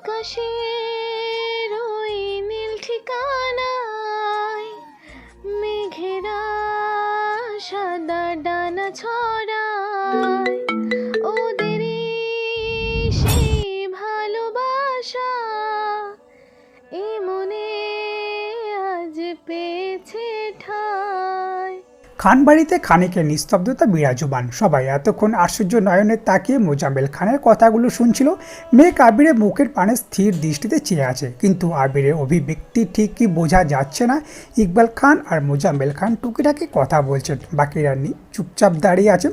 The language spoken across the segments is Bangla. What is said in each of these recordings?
আকাশের ওই নীল ঠিকানায় মেঘেরা সাদা ডানা ছড়ায়, ওদেরই সেই ভালোবাসা এ মনে আজ পেয়েছে ঠাঁই। খানবাড়িতে খানিকের নিস্তব্ধতা বিরাজমান। সবাই এতক্ষণ আশ্চর্য নয়নে তাকিয়ে মোজাম্মেল খানের কথাগুলো শুনছিল। মেঘ আবিরের মুখের পানে স্থির দৃষ্টিতে চেয়ে আছে, কিন্তু আবিরের অভিব্যক্তি ঠিক কি বোঝা যাচ্ছে না। ইকবাল খান আর মোজাম্মেল খান টুকিটাকি কথা বলছেন, বাকিরা চুপচাপ দাঁড়িয়ে আছে।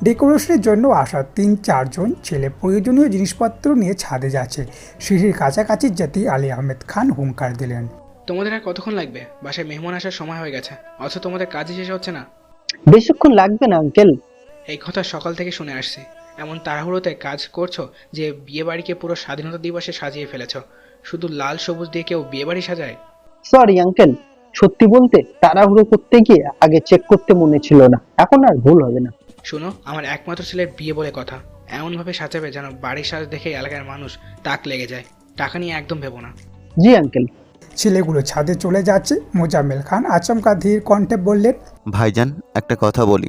ডেকোরেশনের জন্য আসা ৩-৪ জন ছেলে প্রয়োজনীয় জিনিসপত্র নিয়ে ছাদে যাচ্ছে। সিঁড়ির কাছাকাছি যেতেই আলী আহমেদ খান হুঙ্কার দিলেন, তোমাদের আর কতক্ষণ লাগবে? বাসায় মেহমান আসার সময় হয়ে গেছে, অথচ তোমাদের কাজই শেষ হচ্ছে না। বেশিক্ষণ লাগবে না আঙ্কেল। এই কথা সকাল থেকে শুনে আসছি। এমন তাড়াহুড়োতে কাজ করছো যে বিয়ে বাড়িকে পুরো স্বাধীনতা দিবসে সাজিয়ে ফেলেছ। শুধু লাল সবুজ দিয়ে কেউ বিয়ে বাড়ি সাজায়? সরি আঙ্কেল, সত্যি বলতে তাড়াহুড়ো করতে গিয়ে আগে চেক করতে মনে ছিল না, এখন আর ভুল হবে না। শুনো, আমার একমাত্র ছেলের বিয়ে বলে কথা, এমনভাবে সাজাবে যেন বাড়ির সাজ দেখে এলাকার মানুষ তাক লেগে যায়। টাকা নিয়ে একদম ভেবো না। জি আঙ্কেল। ছেলেগুলো ছাদে চলে যাচ্ছে। মোজাম্মেল খান আচমকা ধীর কণ্ঠে বললেন, ভাইজান একটা কথা বলি।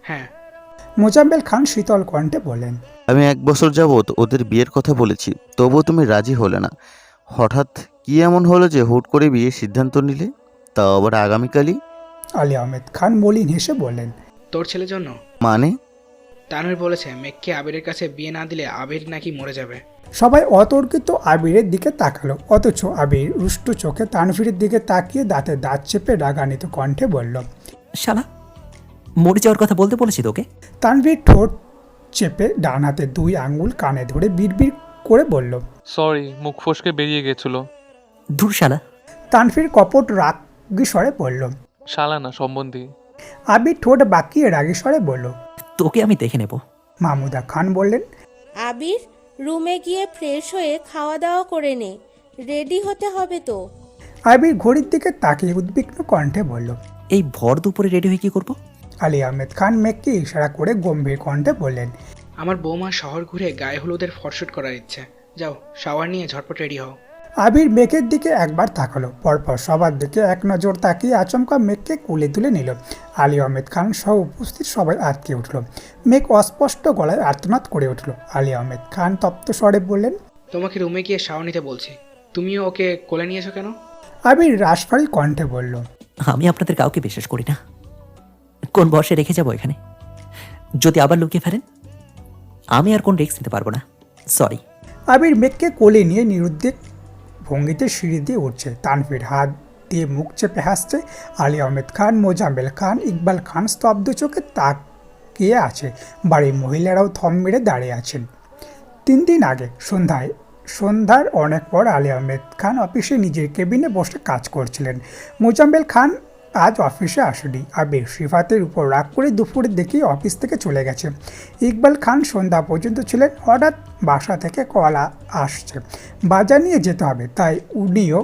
হ্যাঁ। মোজাম্মেল খান শীতল কণ্ঠে বলেন, আমি 1 বছর যাবৎ ওদের বিয়ের কথা বলেছি, তবুও তুমি রাজি হলে না। হঠাৎ কি এমন হলো যে হুট করে বিয়ের সিদ্ধান্ত নিলে, তাও আবার আগামীকালই? আলী আহমেদ খান মলিন হেসে বললেন, তোর ছেলের জন্য? মানে? তানভীর বলেছে মেঘকে আবিরের কাছে বিয়ে না দিলে আবির নাকি মরে যাবে। সবাই অতর্কিত আবিরের দিকে তাকালো, অথচ আবির রুষ্ট চোখে তানভীরের দিকে তাকিয়ে দাঁতে দাঁত চেপে রাগান্বিত কণ্ঠে বলল, শালা, মরে যাওয়ার কথা বলতে বলেছি তোকে। তানভীর ঠোঁট চেপে ডান হাতে 2 আঙ্গুল কানে ধরে বিড়বিড় করে বলল, সরি, মুখ ফসকে বেরিয়ে গেছিল। ধুর শালা। তানভীর কপট রাগী স্বরে বলল। শালা না, সম্বন্ধী। আবির ঠোঁট বাঁকিয়ে রাগী স্বরে বলল, তোকে আমি দেখে নেব। মাহমুদা খান বললেন, আবির, রুমে গিয়ে ফ্রেশ হয়ে খাওয়া দাওয়া করে নে, রেডি হতে হবে তো। আবির ঘড়ির দিকে তাকিয়ে উদ্বিগ্ন কণ্ঠে বলল। এই ভর দুপুরে রেডি হয়ে কি করবো? আলী আহমেদ খান মেঘকে ইশারা করে গম্ভীর কণ্ঠে বললেন, আমার বৌমা শহর ঘুরে গায়ে হলুদের ফটোশুট করার ইচ্ছে। যাও, শাওয়ার নিয়ে ঝটপট রেডি হও। আবির মেঘের দিকে একবার তাকালো, পরপর সবার দিকে এক নজর তাকিয়ে আচমকা মেঘকে কুলে তুলে নিল। আলী আহমেদ খান সহ উপস্থিত সবাই আটকে উঠল। মেঘ অস্পষ্ট গলায় আর্তনাদ করে উঠল। আলী আহমেদ খান তপ্ত স্বরে বললেন, তোমাকে রুমে গিয়ে শাওয়ার নিতে বলছি, তুমিও ওকে কোলে নিয়েছো কেন? আবির রাশভারী কণ্ঠে বলল, আমি আপনাদের কাউকে বিশ্বাস করি না। কোন বর্ষে রেখে যাবো এখানে? যদি আবার লুকিয়ে ফেলেন, আমি আর কোন রিস্ক নিতে পারবো না। সরি। আবির মেঘকে কোলে নিয়ে নিরুদ্বেগ ভঙ্গিতে সিঁড়ি দিয়ে উঠছে। তানভীর হাত দিয়ে মুখ চেপে হাসছে। আলী আহমেদ খান, মোজাম্মেল খান, ইকবাল খান স্তব্ধ চোখে তাকিয়ে আছে। বাড়ির মহিলারাও থম মেরে দাঁড়িয়ে আছেন। 3 দিন আগে সন্ধ্যার অনেক পর আলী আহমেদ খান অফিসে নিজের কেবিনে বসে কাজ করছিলেন। মোজাম্মেল খান আজ অফিসে আসেনি। আবির সিফাতের উপর রাগ করে দুপুরের দিকেই অফিস থেকে চলে গেছে। ইকবাল খান সন্ধ্যা পর্যন্ত ছিলেন। হঠাৎ বাসা থেকে কল আসছে, বাজার নিয়ে যেতে হবে, তাই উনিও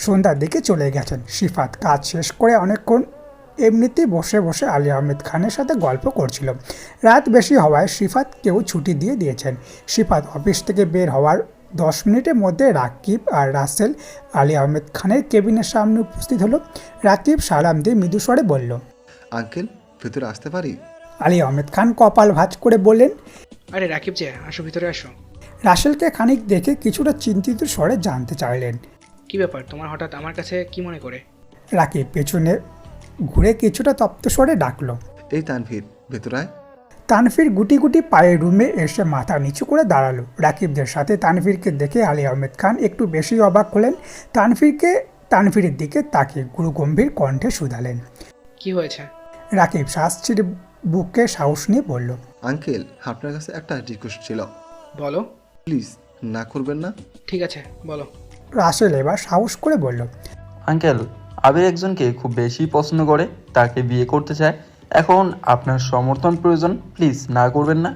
সন্ধ্যার দিকে চলে গেছেন। সিফাত কাজ শেষ করে অনেকক্ষণ এমনিতেই বসে বসে আলী আহমেদ খানের সাথে গল্প করছিল। রাত বেশি হওয়ায় সিফাতকেও ছুটি দিয়ে দিয়েছেন। সিফাত অফিস থেকে বের হওয়ার 10 মিনিটের মধ্যে রাকিব আর রাসেল আলী আহমেদ খানের কেবিনের সামনে উপস্থিত হলো। রাকিব সালাম দিয়ে মৃদু স্বরে বলল, আঙ্কেল, ভেতরে আসতে পারি? আলী আহমেদ খান কপাল ভাঁজ করে বললেন, আরে রাকিব যে, আসো ভিতরে আসো। রাসেলকে খানিক দেখে কিছুটা চিন্তিত স্বরে জানতে চাইলেন, কি ব্যাপার তোমার হঠাৎ আমার কাছে কি মনে করে? রাকিব পেছনে ঘুরে কিছুটা তপ্ত স্বরে ডাকলো, এই তানভীর, ভেতরে আয়। তানভীর গুটি গুটি পায়ে রুমে এসে মাথা নিচু করে দাঁড়ালো। রাকিবদের সাথে তানভীরকে দেখে আলী আহমেদ খান একটু বেশি অবাক হলেন। তানভীরের দিকে তাকিয়ে গুরুগম্ভীর কণ্ঠে শুধালেন, কি হয়েছে? রাকিব শ্বাস ছেড়ে বুকে সাহস নিয়ে বলল, আঙ্কেল, আপনার কাছে একটা রিকোয়েস্ট ছিল। বলো। প্লিজ, না করবেন না? ঠিক আছে, বলো। রাসেল এবার সাহস করে বলল, আঙ্কেল, আবির একজনকে খুব বেশি পছন্দ করে, তাকে বিয়ে করতে চায়। এখন আপনার সমর্থন প্রয়োজন, প্লিজ না করবেন না।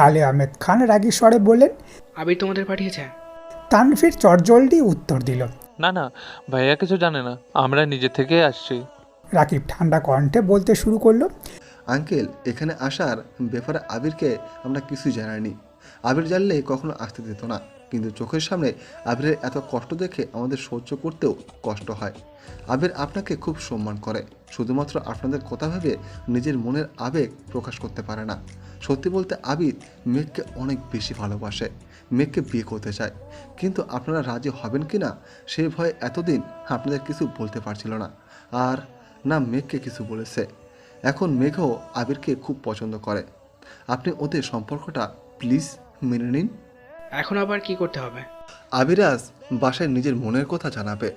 আলী আহমেদ খান রাগী স্বরে বললেন, আবির তোমাদের পাঠিয়েছে? তানভীর চটজলদি উত্তর দিল, না না, ভাইয়া কিছু জানে না, আমরা নিজে থেকে আসছি। রাকিব ঠান্ডা কণ্ঠে বলতে শুরু করলো, আঙ্কেল, এখানে আসার ব্যাপারে আবিরকে আমরা কিছুই জানাইনি। আবির জানলে কখনো আসতে দিত না। কিন্তু চোখের সামনে আবিরের এত কষ্ট দেখে আমাদের সহ্য করতেও কষ্ট হয়। আবির আপনাকে খুব সম্মান করে, শুধুমাত্র আপনাদের কথা ভেবে নিজের মনের আবেগ প্রকাশ করতে পারে না। সত্যি বলতে আবির মেঘকে অনেক বেশি ভালোবাসে, মেঘকে বিয়ে করতে চায়, কিন্তু আপনারা রাজি হবেন কি না সেই ভয়ে এতদিন আপনাদের কিছু বলতে পারছিল না, আর না মেঘকে কিছু বলেছে। এখন মেঘও আবিরকে খুব পছন্দ করে। আপনি ওদের সম্পর্কটা প্লিজ মেনে নিন। এখন আবার কি করতে হবে? আবিরাজ বাসায় নিজের মনের কথা জানাবে,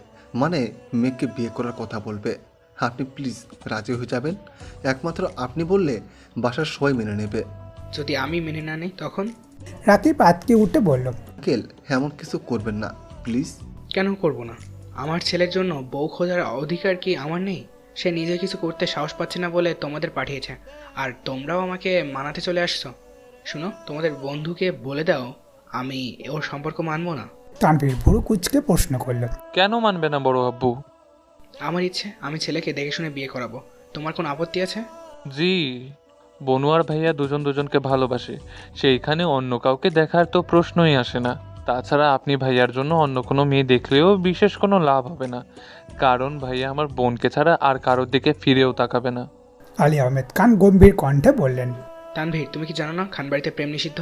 মানে মেঘকে বিয়ে করার কথা বলবে। আপনি প্লিজ রাজি হয়ে যাবেন। একমাত্র আপনি বললে বাসার সবাই মেনে নেবে। যদি আমি মেনে না নিই তখন? রাকিব আতকে উঠে বলল, আঙ্কেল এমন কিছু করবেন না প্লিজ। কেন করব না? আমার ছেলের জন্য বউ খোঁজার অধিকার কি আমার নেই? সে নিজে কিছু করতে সাহস পাচ্ছে না বলে তোমাদের পাঠিয়েছে, আর তোমরাও আমাকে মানাতে চলে আসছো। শুনো, তোমাদের বন্ধুকে বলে দাও আমি ওর সম্পর্ক মানবো না। তানভীর ভুরু কুচকে প্রশ্ন করল, কেন মানবে না বড় আব্বু? আমার ইচ্ছে আমি ছেলেকে দেখে শুনে বিয়ে করাবো। তোমার কোনো আপত্তি আছে? জি, বনু আর ভাইয়া দুজন দুজনকে ভালোবাসে, সেইখানে অন্য কাউকে দেখার তো প্রশ্নই আসে না। তাছাড়া আপনি ভাইয়ার জন্য অন্য কোনো মেয়ে দেখলেও বিশেষ কোনো লাভ হবে না, কারণ ভাইয়া আমার বোনকে ছাড়া আর কারোর দিকে ফিরেও তাকাবে না। আলী আহমেদ খান গম্ভীর কণ্ঠে বললেন, তানভীর, তুমি কি জানো না খানবাড়িতে প্রেম নিষিদ্ধ?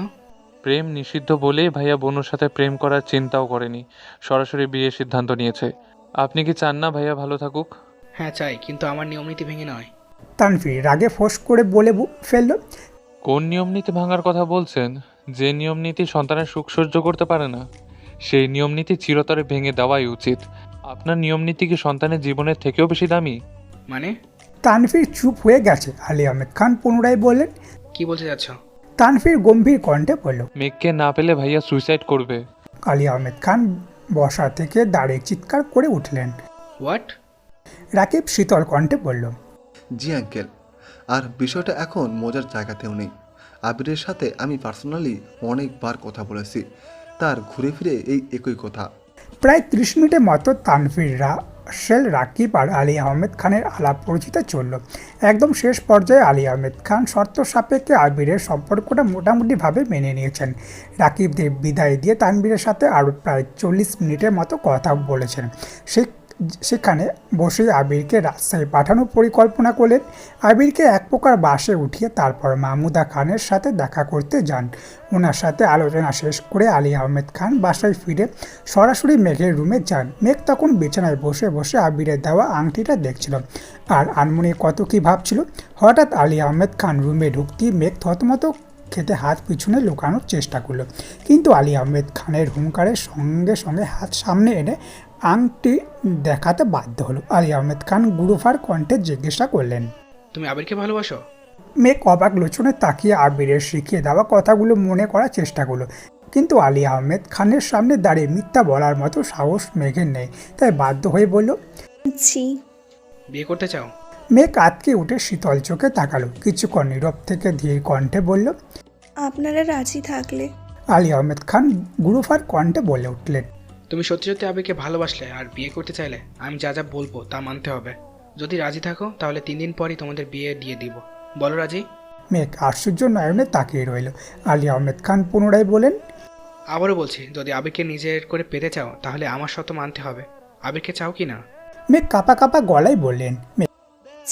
প্রেম নিষিদ্ধ বলেই ভাইয়া বনুর সাথে প্রেম করার চিন্তাও করেনি, সরাসরি বিয়ের সিদ্ধান্ত নিয়েছে। আপনি কি চান না ভাইয়া ভালো থাকুক? হ্যাঁ চাই, কিন্তু আমার নিয়ম নীতি ভেঙে নয়। তানভীর রাগে ফোঁস করে বলে ফেলল, কোন নিয়ম নীতি ভাঙার কথা বলছেন? যে নিয়ম নীতি সন্তানের সুখ সহ্য করতে পারে না, সেই নিয়ম নীতি চিরতরে ভেঙে দেওয়াই উচিত। আপনার নিয়ম নীতি কি সন্তানের জীবনের থেকেও বেশি দামি? মানে? তানভীর চুপ হয়ে গেছে। আলী আহমেদ খান পুনরায় বললেন, কি বলতে যাচ্ছ? তানভীর গম্ভীর কণ্ঠে বলল, মেঘকে না পেলে ভাইয়া সুইসাইড করবে। আলী আহমেদ খান বসা থেকে দাঁড়িয়ে চিৎকার করে উঠলেন। হোয়াট? রাকিব শীতল কণ্ঠে বলল, জি আঙ্কেল, আর বিষয়টা এখন মজার জায়গাতেও নেই। আবিরের সাথে আমি পার্সোনালি অনেকবার কথা বলেছি, তার ঘুরে ফিরে এই একই কথা। প্রায় 30 মিনিটের মতো তানভীর, রাসেল, রাকিব আর আলী আহমেদ খানের আলাপ পরিচিতি চলল। একদম শেষ পর্যায়ে আলী আহমেদ খান শর্ত সাপেক্ষে আবিরের সম্পর্কটা মোটামুটিভাবে মেনে নিয়েছেন। রাকিবদের বিদায় দিয়ে তানভীরের সাথে আরও প্রায় 40 মিনিটের মতো কথা বলেছেন। সেখানে বসেই আবিরকে রাজশাহী পাঠানোর পরিকল্পনা করলেন। আবিরকে এক প্রকার বাসে উঠিয়ে তারপর মাহমুদা খানের সাথে দেখা করতে যান। ওনার সাথে আলোচনা শেষ করে আলী আহমেদ খান বাসায় ফিরে সরাসরি মেঘের রুমে যান। মেঘ তখন বিছানায় বসে বসে আবিরের দেওয়া আংটিটা দেখছিল আর আনমনে কত কী ভাবছিল। হঠাৎ আলী আহমেদ খান রুমে ঢুকতেই মেঘ থতমত খেতে হাত পিছনে লুকানোর চেষ্টা করলো, কিন্তু আলী আহমেদ খানের হুঙ্কারের সঙ্গে সঙ্গে হাত সামনে এনে আংটি দেখাতে বাধ্য হলো। আলী আহমেদ খান গুরুভার কণ্ঠে জিজ্ঞাসা করলেন, তুমি আবিরকে ভালোবাসো? মেঘ অবাক লোচনে তাকিয়ে আবিরের শিখিয়ে দেওয়া কথাগুলো মনে করার চেষ্টা করলো, কিন্তু আলী আহমেদ খানের সামনে দাঁড়িয়ে মিথ্যা বলার মতো সাহস মেঘের নেই, তাই বাধ্য হয়ে বলল, জি। বিয়ে করতে চাও? মেঘ আতকে উঠে শীতল চোখে তাকালো, কিছুক্ষণ নীরব থেকে ধীর কণ্ঠে বলল, আপনারা রাজি থাকলে। আলী আহমেদ খান গুরুভার কণ্ঠে বলে উঠলেন, তুমি সত্যি সত্যি আবিরকে ভালোবাসলে আর বিয়ে করতে চাইলে আমি যা যা বলবো তা মানতে হবে। যদি রাজি থাকো তাহলে 3 দিন পরই তোমাদের বিয়ে দিয়ে দিব। বলো রাজি? মেঘ আশ্চর্য নয়নে তাকিয়ে রইল। আলী আহমেদ খান পুনরায় বলেন, আবারও বলছি, যদি আবিরকে নিজের করে পেতে চাও তাহলে আমার শর্ত মানতে হবে। আবিরকে চাও কি না? মেঘ কাঁপা কাঁপা গলায় বললেন,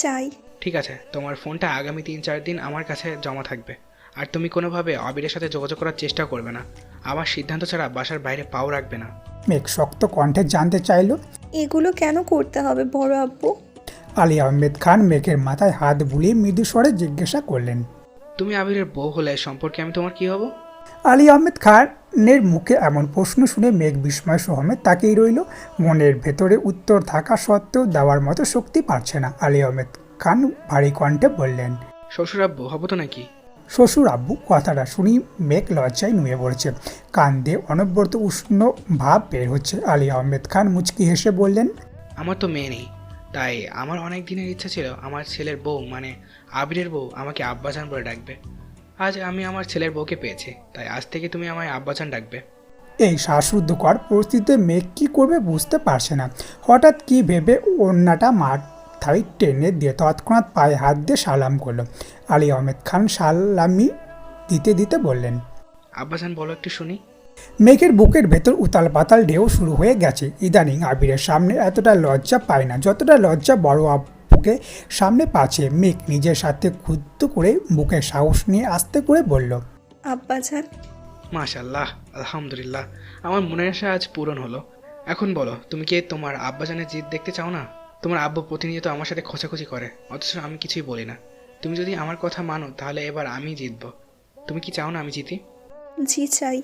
চাই। ঠিক আছে, তোমার ফোনটা আগামী 3-4 দিন আমার কাছে জমা থাকবে, আর তুমি কোনোভাবে আবিরের সাথে যোগাযোগ করার চেষ্টা করবে না। আমার সিদ্ধান্ত ছাড়া বাসার বাইরে পাও রাখবে না। মেঘ শক্ত কণ্ঠে জানতে চাইল, এগুলো কেন করতে হবে বড় আব্বু? আলী আহমেদ খান মেঘের মাথায় হাত বুলিয়ে মৃদু স্বরে জিজ্ঞাসা করলেন, তুমি আবিরের বউ হলে সম্পর্কে আমি তোমার কি হব? আলী আহমেদ খানের মুখে এমন প্রশ্ন শুনে মেঘ বিস্ময় সহমে তাকিয়ে রইল। মনের ভেতরে উত্তর থাকা সত্ত্বেও দেওয়ার মতো শক্তি পাচ্ছে না। আলী আহমেদ খান ভারী কণ্ঠে বললেন, শ্বশুর আব্বু হবো তো নাকি? শ্বশুর আব্বু কথাটা শুনি মেঘ লজ্জায় নুয়ে পড়েছে, কান দিয়ে অনবরত উষ্ণ ভাব বের হচ্ছে। আলী আহমেদ খান মুচকি হেসে বললেন, আমার তো মেয়ে নেই, তাই আমার অনেক দিনের ইচ্ছা ছিল আমার ছেলের বউ মানে আবিরের বউ আমাকে আব্বাজান বলে ডাকবে। আজ আমি আমার ছেলের বউকে পেয়েছি, তাই আজ থেকে তুমি আমায় আব্বাজান ডাকবে। এই শ্বাসরুদ্ধকর পরিস্থিতিতে মেঘ কী করবে বুঝতে পারছে না। হঠাৎ কি ভেবে ওড়নাটা মাথায় টেনে দিয়ে তৎক্ষণাৎ পায়ে হাত দিয়ে সালাম করলো। আলী আহমেদ খান সালামি দিতে দিতে বললেন, আব্বাজান বলো একটু শুনি। মেঘের বুকের ভেতর উতাল পাতাল ঢেউ শুরু হয়ে গেছে। ইদানিং আবিরের সামনে এতটা লজ্জা পায় না যতটা লজ্জা বড় আব্বুকে সামনে পাচ্ছে। মেঘ নিজের সাথে ক্ষুদ্র করে বুকে সাহস নিয়ে আস্তে করে বলল, আব্বাজান। মাশাল্লাহ, আলহামদুলিল্লাহ, আমার মনের আশা আজ পূরণ হলো। এখন বলো, তুমি কি তোমার আব্বাজানের জিদ দেখতে চাও না? তোমার আব্বু প্রতিনিয়ত আমার সাথে খোঁচাখুচি করে, অথচ আমি কিছুই বলি না। তুমি যদি আমার কথা মানো তাহলে এবার আমি জিতবো। তুমি কি চাও না আমি জিতি? জি চাই।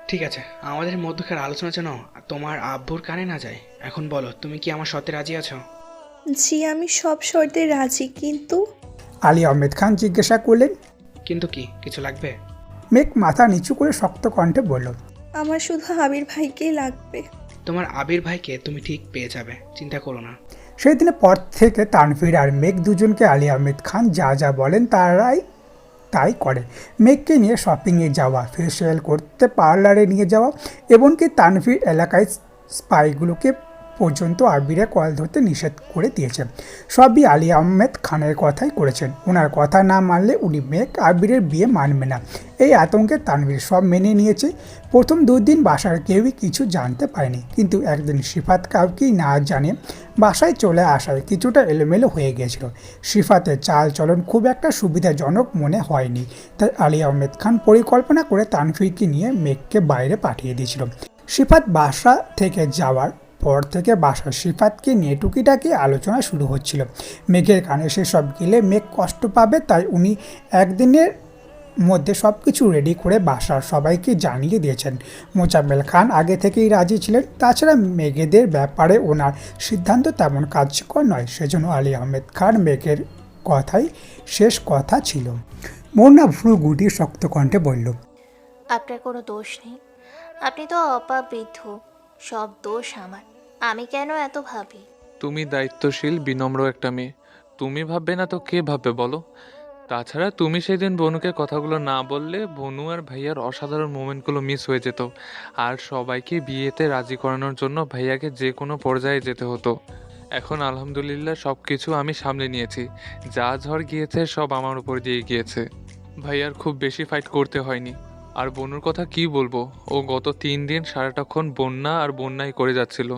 ঠিক আছে, আমাদের মধ্যকার আলোচনা যেন তোমার আব্বুর কানে না যায়। এখন বলো, তুমি কি আমার শর্তে রাজি আছো? জি, আমি সব শর্তে রাজি, কিন্তু আলী আহমেদ খান জিজ্ঞাসা করলেন। কিন্তু কি কিছু লাগবে? মেঘ মাথা নিচু করে শক্ত কণ্ঠে বলল, আমার শুধু আবির ভাইকেই লাগবে। তোমার আবির ভাইকে তুমি ঠিক পেয়ে যাবে, চিন্তা করো না। সেই দিনের পর থেকে তানভীর আর মেঘ দুজনকে আলী আহমেদ খান যা যা বলেন তাই করে। মেঘকে নিয়ে শপিংয়ে যাওয়া, ফেসিয়াল করতে পার্লারে নিয়ে যাওয়া, এমনকি তানভীর এলাকায় স্পাইগুলোকে পর্যন্ত আবিরে কল ধরতে নিষেধ করে দিয়েছেন। সবই আলী আহমেদ খানের কথাই করেছেন। ওনার কথা না মানলে উনি মেঘ আবিরের বিয়ে মানবে না, এই আতঙ্কে তানভীর সব মেনে নিয়েছে। প্রথম 2 দিন বাসার কেউই কিছু জানতে পারেনি, কিন্তু একদিন সিফাত কাউকেই না জানে বাসায় চলে আসায় কিছুটা এলোমেলো হয়ে গিয়েছিল। সিফাতের চাল চলন খুব একটা সুবিধাজনক মনে হয়নি, তাই আলী আহমেদ খান পরিকল্পনা করে তানভীরকে নিয়ে মেঘকে বাইরে পাঠিয়ে দিয়েছিল। সিফাত বাসা থেকে যাওয়ার পর থেকে বাসার সিফাতকে নিয়ে টুকিটাকি আলোচনা শুরু হচ্ছিল। মেঘের কানে সেসব গেলে মেঘ কষ্ট পাবে, তাই উনি একদিনের মধ্যে সব কিছু রেডি করে বাসার সবাইকে জানিয়ে দিয়েছেন। মোজাম্মেল খান আগে থেকেই রাজি ছিলেন। তাছাড়া মেঘেদের ব্যাপারে ওনার সিদ্ধান্ত তেমন কার্যকর নয়, সেজন্য আলী আহমেদ খান মেঘের কথাই শেষ কথা ছিল। মোনা ভ্রু গুটিয়ে শক্ত কণ্ঠে বলল, আপনার কোনো দোষ নেই, আপনি তো অপাবৃদ্ধ, সব দোষ আমার। আমি কেন এত ভাবি? তুমি দায়িত্বশীল বিনম্র একটা মেয়ে, তুমি ভাববে না তো কে ভাববে বলো? তাছাড়া তুমি সেদিন বনুকে কথাগুলো না বললে বনু আর ভাইয়ার অসাধারণ মোমেন্টগুলো মিস হয়ে যেত, আর সবাইকে বিয়েতে রাজি করানোর জন্য ভাইয়াকে যে কোনো পর্যায়ে যেতে হতো। এখন আলহামদুলিল্লাহ সব কিছু আমি সামলে নিয়েছি, যা ঝড় গিয়েছে সব আমার উপর দিয়ে গিয়েছে। ভাইয়ার খুব বেশি ফাইট করতে হয়নি। আর বনুর কথা কি বলবো, ও গত 3 দিন সারাটাক্ষণ বন্যা আর বন্যাই করে যাচ্ছিল।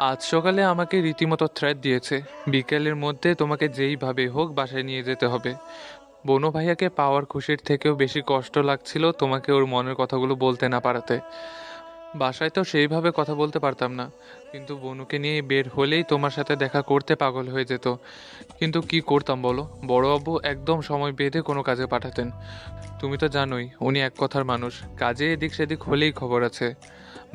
আজ সকালে আমাকে রীতিমতো থ্রেট দিয়েছে, বিকেলের মধ্যে তোমাকে যেইভাবে হোক বাসায় নিয়ে যেতে হবে। বনু ভাইয়াকে পাওয়ার খুশির থেকেও বেশি কষ্ট লাগছিল তোমাকে ওর মনের কথাগুলো বলতে না পারাতে। বাসায় তো সেইভাবে কথা বলতে পারতাম না, কিন্তু বনুকে নিয়ে বের হলেই তোমার সাথে দেখা করতে পাগল হয়ে যেত। কিন্তু কি করতাম বলো, বড় আব্বু একদম সময় বেঁধে কোনো কাজে পাঠাতেন। তুমি তো জানোই উনি এক কথার মানুষ, কাজে এদিক সেদিক হলেই খবর আছে।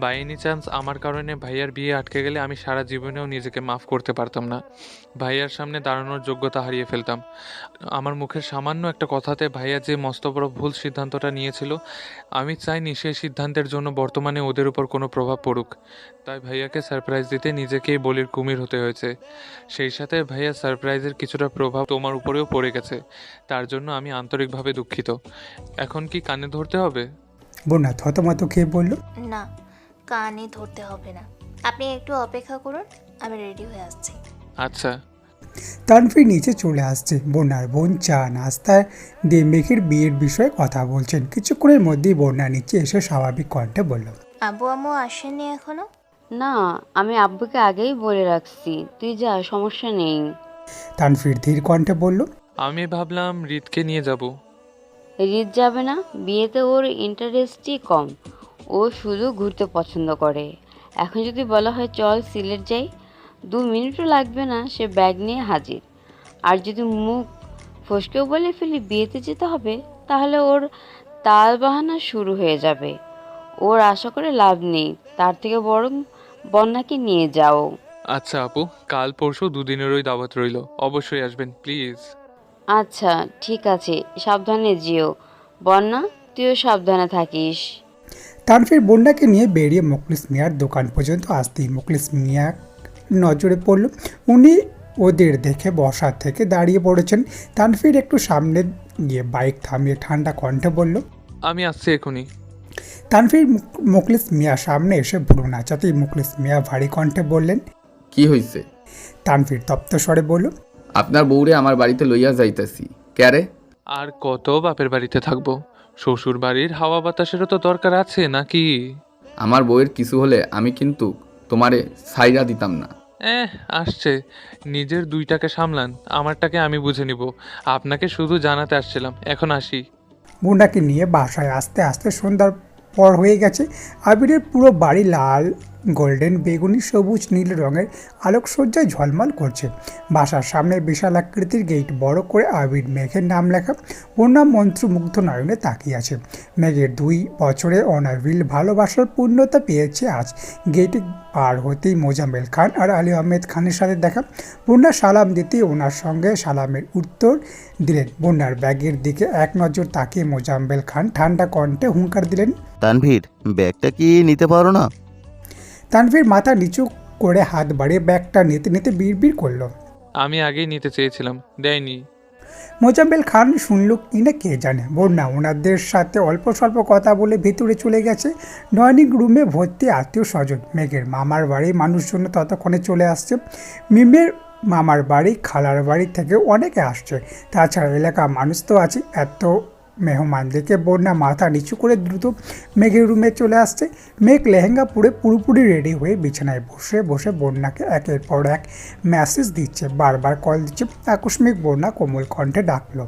বাই এনি চান্স আমার কারণে ভাইয়ার বিয়ে আটকে গেলে আমি সারা জীবনেও নিজেকে মাফ করতে পারতাম না। ভাইয়ার সামনে দাঁড়ানোর যোগ্যতা হারিয়ে ফেলতাম। আমার মুখের সামান্য একটা কথাতে ভাইয়া যে মস্ত বড় ভুল সিদ্ধান্তটা নিয়েছিল, আমি চাইনি সেই সিদ্ধান্তের জন্য বর্তমানে ওদের উপর কোনো প্রভাব পড়ুক। তাই ভাইয়াকে সারপ্রাইজ দিতে নিজেকেই বলির কুমির হতে হয়েছে। সেই সাথে ভাইয়া সারপ্রাইজের কিছুটা প্রভাব তোমার উপরেও পড়ে গেছে, তার জন্য আমি আন্তরিকভাবে দুঃখিত। এখন কি কানে ধরতে হবে? বন্যা থতমত খেয়ে বলল, না, কানে ধরতে হবে না, আপনি একটু অপেক্ষা করুন, আমি রেডি হয়ে আসছি। আচ্ছা। তানভীর নিচে চলে আসছে। বন্যার বোন চা নাস্তা দিয়ে মেঘের বিয়ের বিষয়ে কথা বলছেন। কিছুক্ষণের মধ্যেই বন্যা নিচে এসে স্বাভাবিক কণ্ঠে বলল, আব্বু আম্মু আসেননি এখনো? না, আমি আব্বুকে আগেই বলে রাখছি, তুই যা, সমস্যা নেই। তানভীর ধীর কণ্ঠে বলল, আমি ভাবলাম রিতকে নিয়ে যাব। রিত যাবে না, বিয়েতে ওর ইন্টারেস্টই কম, ও শুধু ঘুরতে পছন্দ করে। এখন যদি বলা হয় চল সিলেট যাই, 2 মিনিটও লাগবে না, সে ব্যাগ নিয়ে হাজির। আর যদি মুখ ফসকেও বলে ফেলি বিয়েতে যেতে হবে, তাহলে ওর তাল বাহানা শুরু হয়ে যাবে। ওর আশা করে লাভ নেই, তার থেকে বরং বন্যাকে নিয়ে যাও। আচ্ছা আপু, কাল পরশু 2 দিনেরই দাওয়াত রইল, অবশ্যই আসবেন প্লিজ। আচ্ছা ঠিক আছে, সাবধানে যেও। বন্যা, তুইও সাবধানে থাকিস। তানভীর বন্যাকে নিয়ে বেরিয়ে মুখলিস মিয়ার দোকান পর্যন্ত আসতেই মুখলিস মিয়া নজরে পড়ল। উনি ওদের দেখে বসা থেকে দাঁড়িয়ে পড়েছেন। তানভীর একটু সামনে গিয়ে বাইক থামিয়ে ঠান্ডা কণ্ঠে বলল, আমি আসছি এখনই। তানভীর মুখলিস মিয়া সামনে এসে ভুরু নাচাতেই মুখলিস মিয়া ভারী কণ্ঠে বললেন, কি হইছে? তানভীর তপ্ত স্বরে বলল, আপনার বউরে আমার বাড়িতে লইয়া যাইতেছি। ক্যারে? আর কত বাপের বাড়িতে থাকবো? শ্বশুর বাড়ির হাওয়া বাতাসেরও তো দরকার আছে নাকি? আমার বউয়ের কিছু হলে আমি কিন্তু তোমারে সাইরা দিতাম না। আসছে, নিজের দুইটাকে সামলান, আমারটাকে আমি বুঝে নিব। আপনাকে শুধু জানাতে আসছিলাম, এখন আসি। বোনটাকে নিয়ে বাসায় আস্তে আস্তে সন্ধ্যার পর হয়ে গেছে। আবিরের পুরো বাড়ি লাল, গোল্ডেন, বেগুনি, সবুজ, নীল রঙের আলোকসজ্জায় ঝলমল করছে। বাসার সামনে বিশাল আকৃতির গেট বড় করে আবির মেঘের নাম লেখা। বন্যা মন্ত্রমুগ্ধ নয়নে তাকিয়ে আছে। মেঘের 2 বছরে অনাবিল ভালোবাসার পূর্ণতা পেয়েছে আজ। গেটে পার হতেই মোজাম্মেল খান আর আলী আহমেদ খানের সাথে দেখা। বন্যা সালাম দিতেই ওনার সঙ্গে সালামের উত্তর দিলেন। বন্যার ব্যাগের দিকে এক নজর তাকিয়ে মোজাম্মেল খান ঠান্ডা কণ্ঠে হুঙ্কার দিলেন, তানভীর, ব্যাগটা কি নিতে পারো না? তানভীর মাথা নিচু করে হাত বাড়িয়ে ব্যাগটা নিতে নিতে বিড়বিড় করলো। আমি আগেই নিতে চেয়েছিলাম, দেয়নি। মোজাম্মেল খান শুনল কি না কে জানে। বন্যা ওনাদের সাথে অল্প স্বল্প কথা বলে ভেতরে চলে গেছে। ডাইনিং রুমে ভর্তি আত্মীয় স্বজন। মেঘের মামার বাড়ি মানুষজন ততক্ষণে চলে আসছে। মিমের মামার বাড়ি, খালার বাড়ি থেকে অনেকে আসছে। তাছাড়া এলাকা মানুষ তো আছে। এত মেহমান দেখে বন্যা মাথা নিচু করে দ্রুত মেঘের রুমে চলে আসছে। মেঘ লেহেঙ্গা পরে পুরোপুরি রেডি হয়ে বিছানায় বসে বসে বন্যাকে একের পর এক মেসেজ দিচ্ছে, বারবার কল দিচ্ছে। আকস্মিক বন্যা কোমল কণ্ঠে ডাকলো,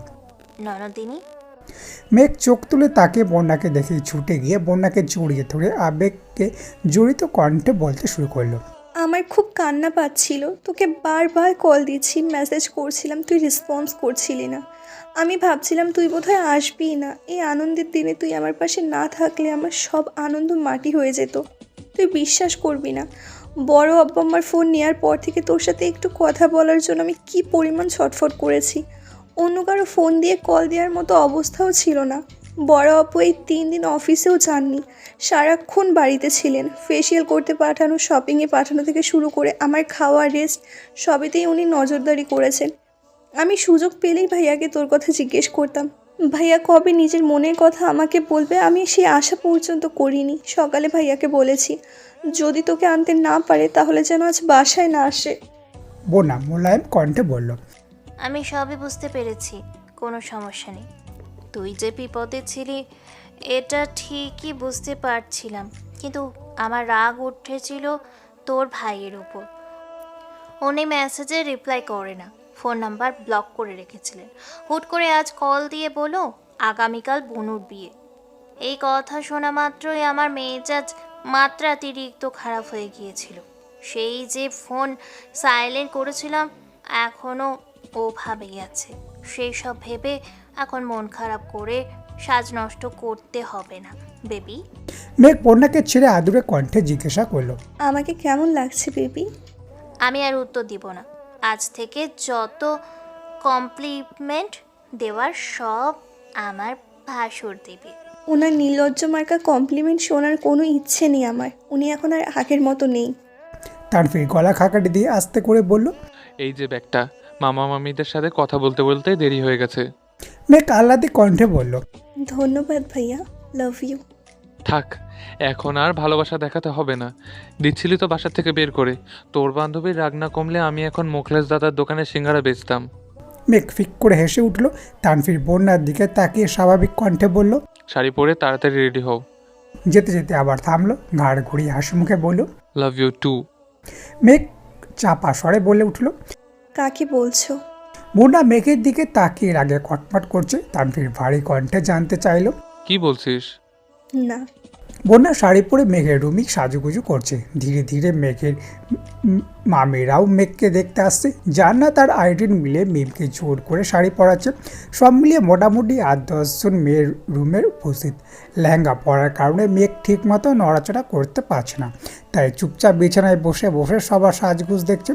ননদিনী। মেঘ চোখ তুলে তাকে বন্যাকে দেখে ছুটে গিয়ে বন্যাকে জড়িয়ে ধরে আবেগকে জড়িত কণ্ঠে বলতে শুরু করলো, আমার খুব কান্না পাচ্ছিল, তোকে বারবার কল দিচ্ছি, মেসেজ করছিলাম, তুই রেসপন্স করছিলি না। আমি ভাবছিলাম তুই বোধহয় আসবিই না। এই আনন্দের দিনে তুই আমার পাশে না থাকলে আমার সব আনন্দ মাটি হয়ে যেত। তুই বিশ্বাস করবি না, বড় আব্বা আমার ফোন নেওয়ার পর থেকে তোর সাথে একটু কথা বলার জন্য আমি কি পরিমাণ ছটফট করেছি। অন্য কারো ফোন দিয়ে কল দেওয়ার মতো অবস্থাও ছিল না। বড় আপু এই 3 দিন অফিসেও যাননি, সারাক্ষণ বাড়িতে ছিলেন। ফেসিয়াল করতে পাঠানো, শপিংয়ে পাঠানো থেকে শুরু করে আমার খাওয়া, রেস্ট সবেতেই উনি নজরদারি করেছেন। আমি সুযোগ পেলেই ভাইয়াকে তোর কথা জিজ্ঞেস করতাম, ভাইয়া কবে নিজের মনের কথা আমাকে বলবে। আমি সে আশা পর্যন্ত করিনি। সকালে ভাইয়াকে বলেছি যদি তোকে আনতে না পারে তাহলে যেন আজ বাসায় না আসে। বন্যা মোলায়েম কণ্ঠে বলল, আমি সবই বুঝতে পেরেছি, কোনো সমস্যা নেই। তুই যে বিপদে ছিলি এটা ঠিকই বুঝতে পারছিলাম, কিন্তু আমার রাগ উঠেছিল তোর ভাইয়ের উপর। উনি মেসেজে রিপ্লাই করে না, ফোন নাম্বার ব্লক করে রেখেছিলেন। হুট করে আজ কল দিয়ে বলো আগামীকাল বনুর বিয়ে। এই কথা শোনা মাত্রই আমার মেজাজ মাত্রাতিরিক্ত খারাপ হয়ে গিয়েছিল। সেই যে ফোন সাইলেন্ট করেছিলাম এখনও ওভাবেই আছে। সেই সব ভেবে এখন মন খারাপ করে সাজ নষ্ট করতে হবে না বেবি। মেঘ বন্যাকে ছেড়ে আদুরে কণ্ঠে জিজ্ঞাসা করলো, আমাকে কেমন লাগছে বেবি? আমি আর উত্তর দিব না। আজ থেকে যত কমপ্লিমেন্ট দেওয়ার সব আমার ভাসুর দেবে। ওনার নির্লজ্জ মার্কা কমপ্লিমেন্ট শোনার কোনো ইচ্ছে নেই আমার। উনি এখন আর আগের মতো নেই। তানভীর গলা খাকাটি দিয়ে আস্তে করে বলল, এই যে ব্যাগটা, মামা মামিদের সাথে কথা বলতে বলতে দেরি হয়ে গেছে। মেঘ আহ্লাদে কণ্ঠে বলল, ধন্যবাদ ভাইয়া, লাভ ইউ। থাক, এখন আর ভালোবাসা দেখাতে হবে না। দিচ্ছিলি তো বাসা থেকে বের করে। তোর বান্ধবীর রাগ না কমলে আমি এখন মোখলেস দাদার দোকানে সিঙ্গারা বেচতাম। মেঘ ফিক করে হেসে উঠল। তানভীর বন্যার দিকে তাকিয়ে স্বাভাবিক কণ্ঠে বলল, শাড়ি পরে তাড়াতাড়ি রেডি হও। যেতে যেতে আবার থামলো, ঘাড় ঘুরিয়ে হাসি মুখে বলল, লাভ ইউ টু। মেঘ চাপা স্বরে বলে উঠল, কাকে বলছো? বন্যা মেঘের দিকে তাকিয়ে রাগে কটমট করছে। তানভীর ভারী কণ্ঠে জানতে চাইল, কি বলছিস? না। বন্যা শাড়ি পরে মেঘের রুমই সাজুগুজু করছে। ধীরে ধীরে মেঘের মামিরাও মেঘকে দেখতে আসছে। জান্নাত আর আইরিন মিলে মিমকে জোর করে শাড়ি পরাচ্ছে। সব মিলিয়ে মোটামুটি 8-10 জন মেয়ের রুমের উপস্থিত। লেহেঙ্গা পরার কারণে মেঘ ঠিক মতো নড়াচড়া করতে পারছে না, তাই চুপচাপ বিছানায় বসে বসে সবার সাজগুজ দেখছে।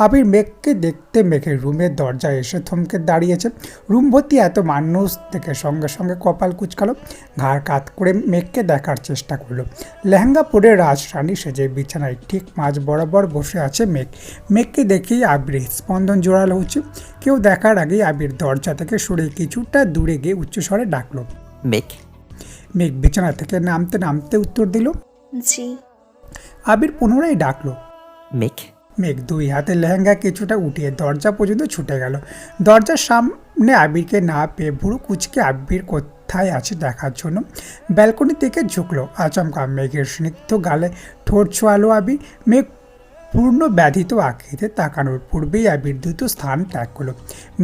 আবির মেঘকে দেখতে মেঘের রুমের দরজায় এসে থমকে দাঁড়িয়েছে। রুম ভর্তি এত মানুষ দেখে সঙ্গে সঙ্গে কপাল কুচকালো। ঘাড় কাত করে মেঘকে দেখার চেষ্টা করলো। লেহেঙ্গা পরে রাজরানী সেজে বিছানায় ঠিক মাঝ বরাবর বসে আছে মেঘ। মেঘকে দেখেই আবির স্পন্দন জোরালো হচ্ছে। কেউ দেখার আগেই আবির দরজা থেকে সরে কিছুটা দূরে গিয়ে উচ্চস্বরে ডাকলো, মেঘ। মেঘ বিছানা থেকে নামতে নামতে উত্তর দিল, জি। আবির পুনরায় ডাকলো, মেঘ। মেঘ 2 হাতে লেহেঙ্গা কিছুটা উঠিয়ে দরজা পর্যন্ত ছুটে গেল। দরজার সামনে আবিরকে না পেয়ে ভুরু কুচকে আবির কোথায় আছে দেখার জন্য ব্যালকনি থেকে ঝুঁকলো। আচমকা মেঘের স্নিগ্ধ গালে ঠোঁট ছোঁয়ালো আবির। মেঘ পূর্ণ ব্যাধিত আঁকিতে তাকানোর পূর্বেই আবির দ্রুত স্থান ত্যাগ করলো।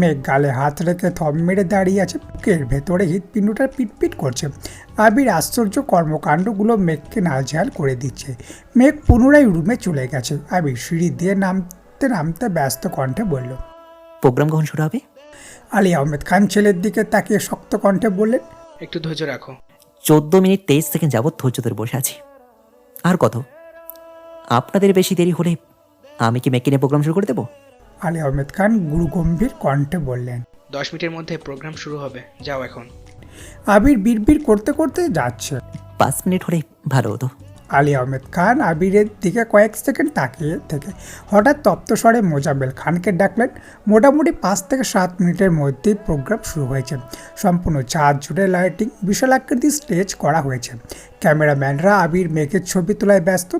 মেঘ গালে হাত রেখে থম মেরে দাঁড়িয়ে আছে, বুকের ভেতরে হৃৎপিণ্ডটা পিটপিট করছে। আবির আশ্চর্য কর্মকাণ্ডগুলো মেঘকে নাজেহাল করে দিচ্ছে। মেঘ পুনরায় রুমে চলে গেছে। আবির সিঁড়ি দিয়ে নামতে নামতে ব্যস্ত কণ্ঠে বলল, প্রোগ্রাম কখন শুরু হবে? আলী আহমেদ খান ছেলের দিকে তাকিয়ে শক্ত কণ্ঠে বললেন, একটু ধৈর্য রাখো। 14 মিনিট 23 সেকেন্ড যাবৎ ধৈর্য ধরে বসে আছি। আর কত? আপনাদের বেশি দেরি হলে আমি কি মেকিনে প্রোগ্রাম শুরু করে দেবো? আলী আহমেদ খান গুরুগম্ভীর কণ্ঠে বললেন। 10 মিনিটের মধ্যে প্রোগ্রাম শুরু হবে, যাও এখন। আবির বিড়বিড় করতে করতে যাচ্ছে। 5 মিনিট হলে ভালো হতো। আলী আহমেদ খান আবিরের দিকে কয়েক সেকেন্ড তাকিয়ে থেকে হঠাৎ তপ্ত স্বরে মোজাম্মেল খানকে ডাকলেন। মোটামুটি 5 থেকে 7 মিনিটের মধ্যেই প্রোগ্রাম শুরু হয়েছে। সম্পূর্ণ চাঁদ জুড়ে লাইটিং, বিশাল আকৃতির স্টেজ করা হয়েছে। ক্যামেরাম্যানরা আবির মেঘের ছবি তোলায় ব্যস্ত।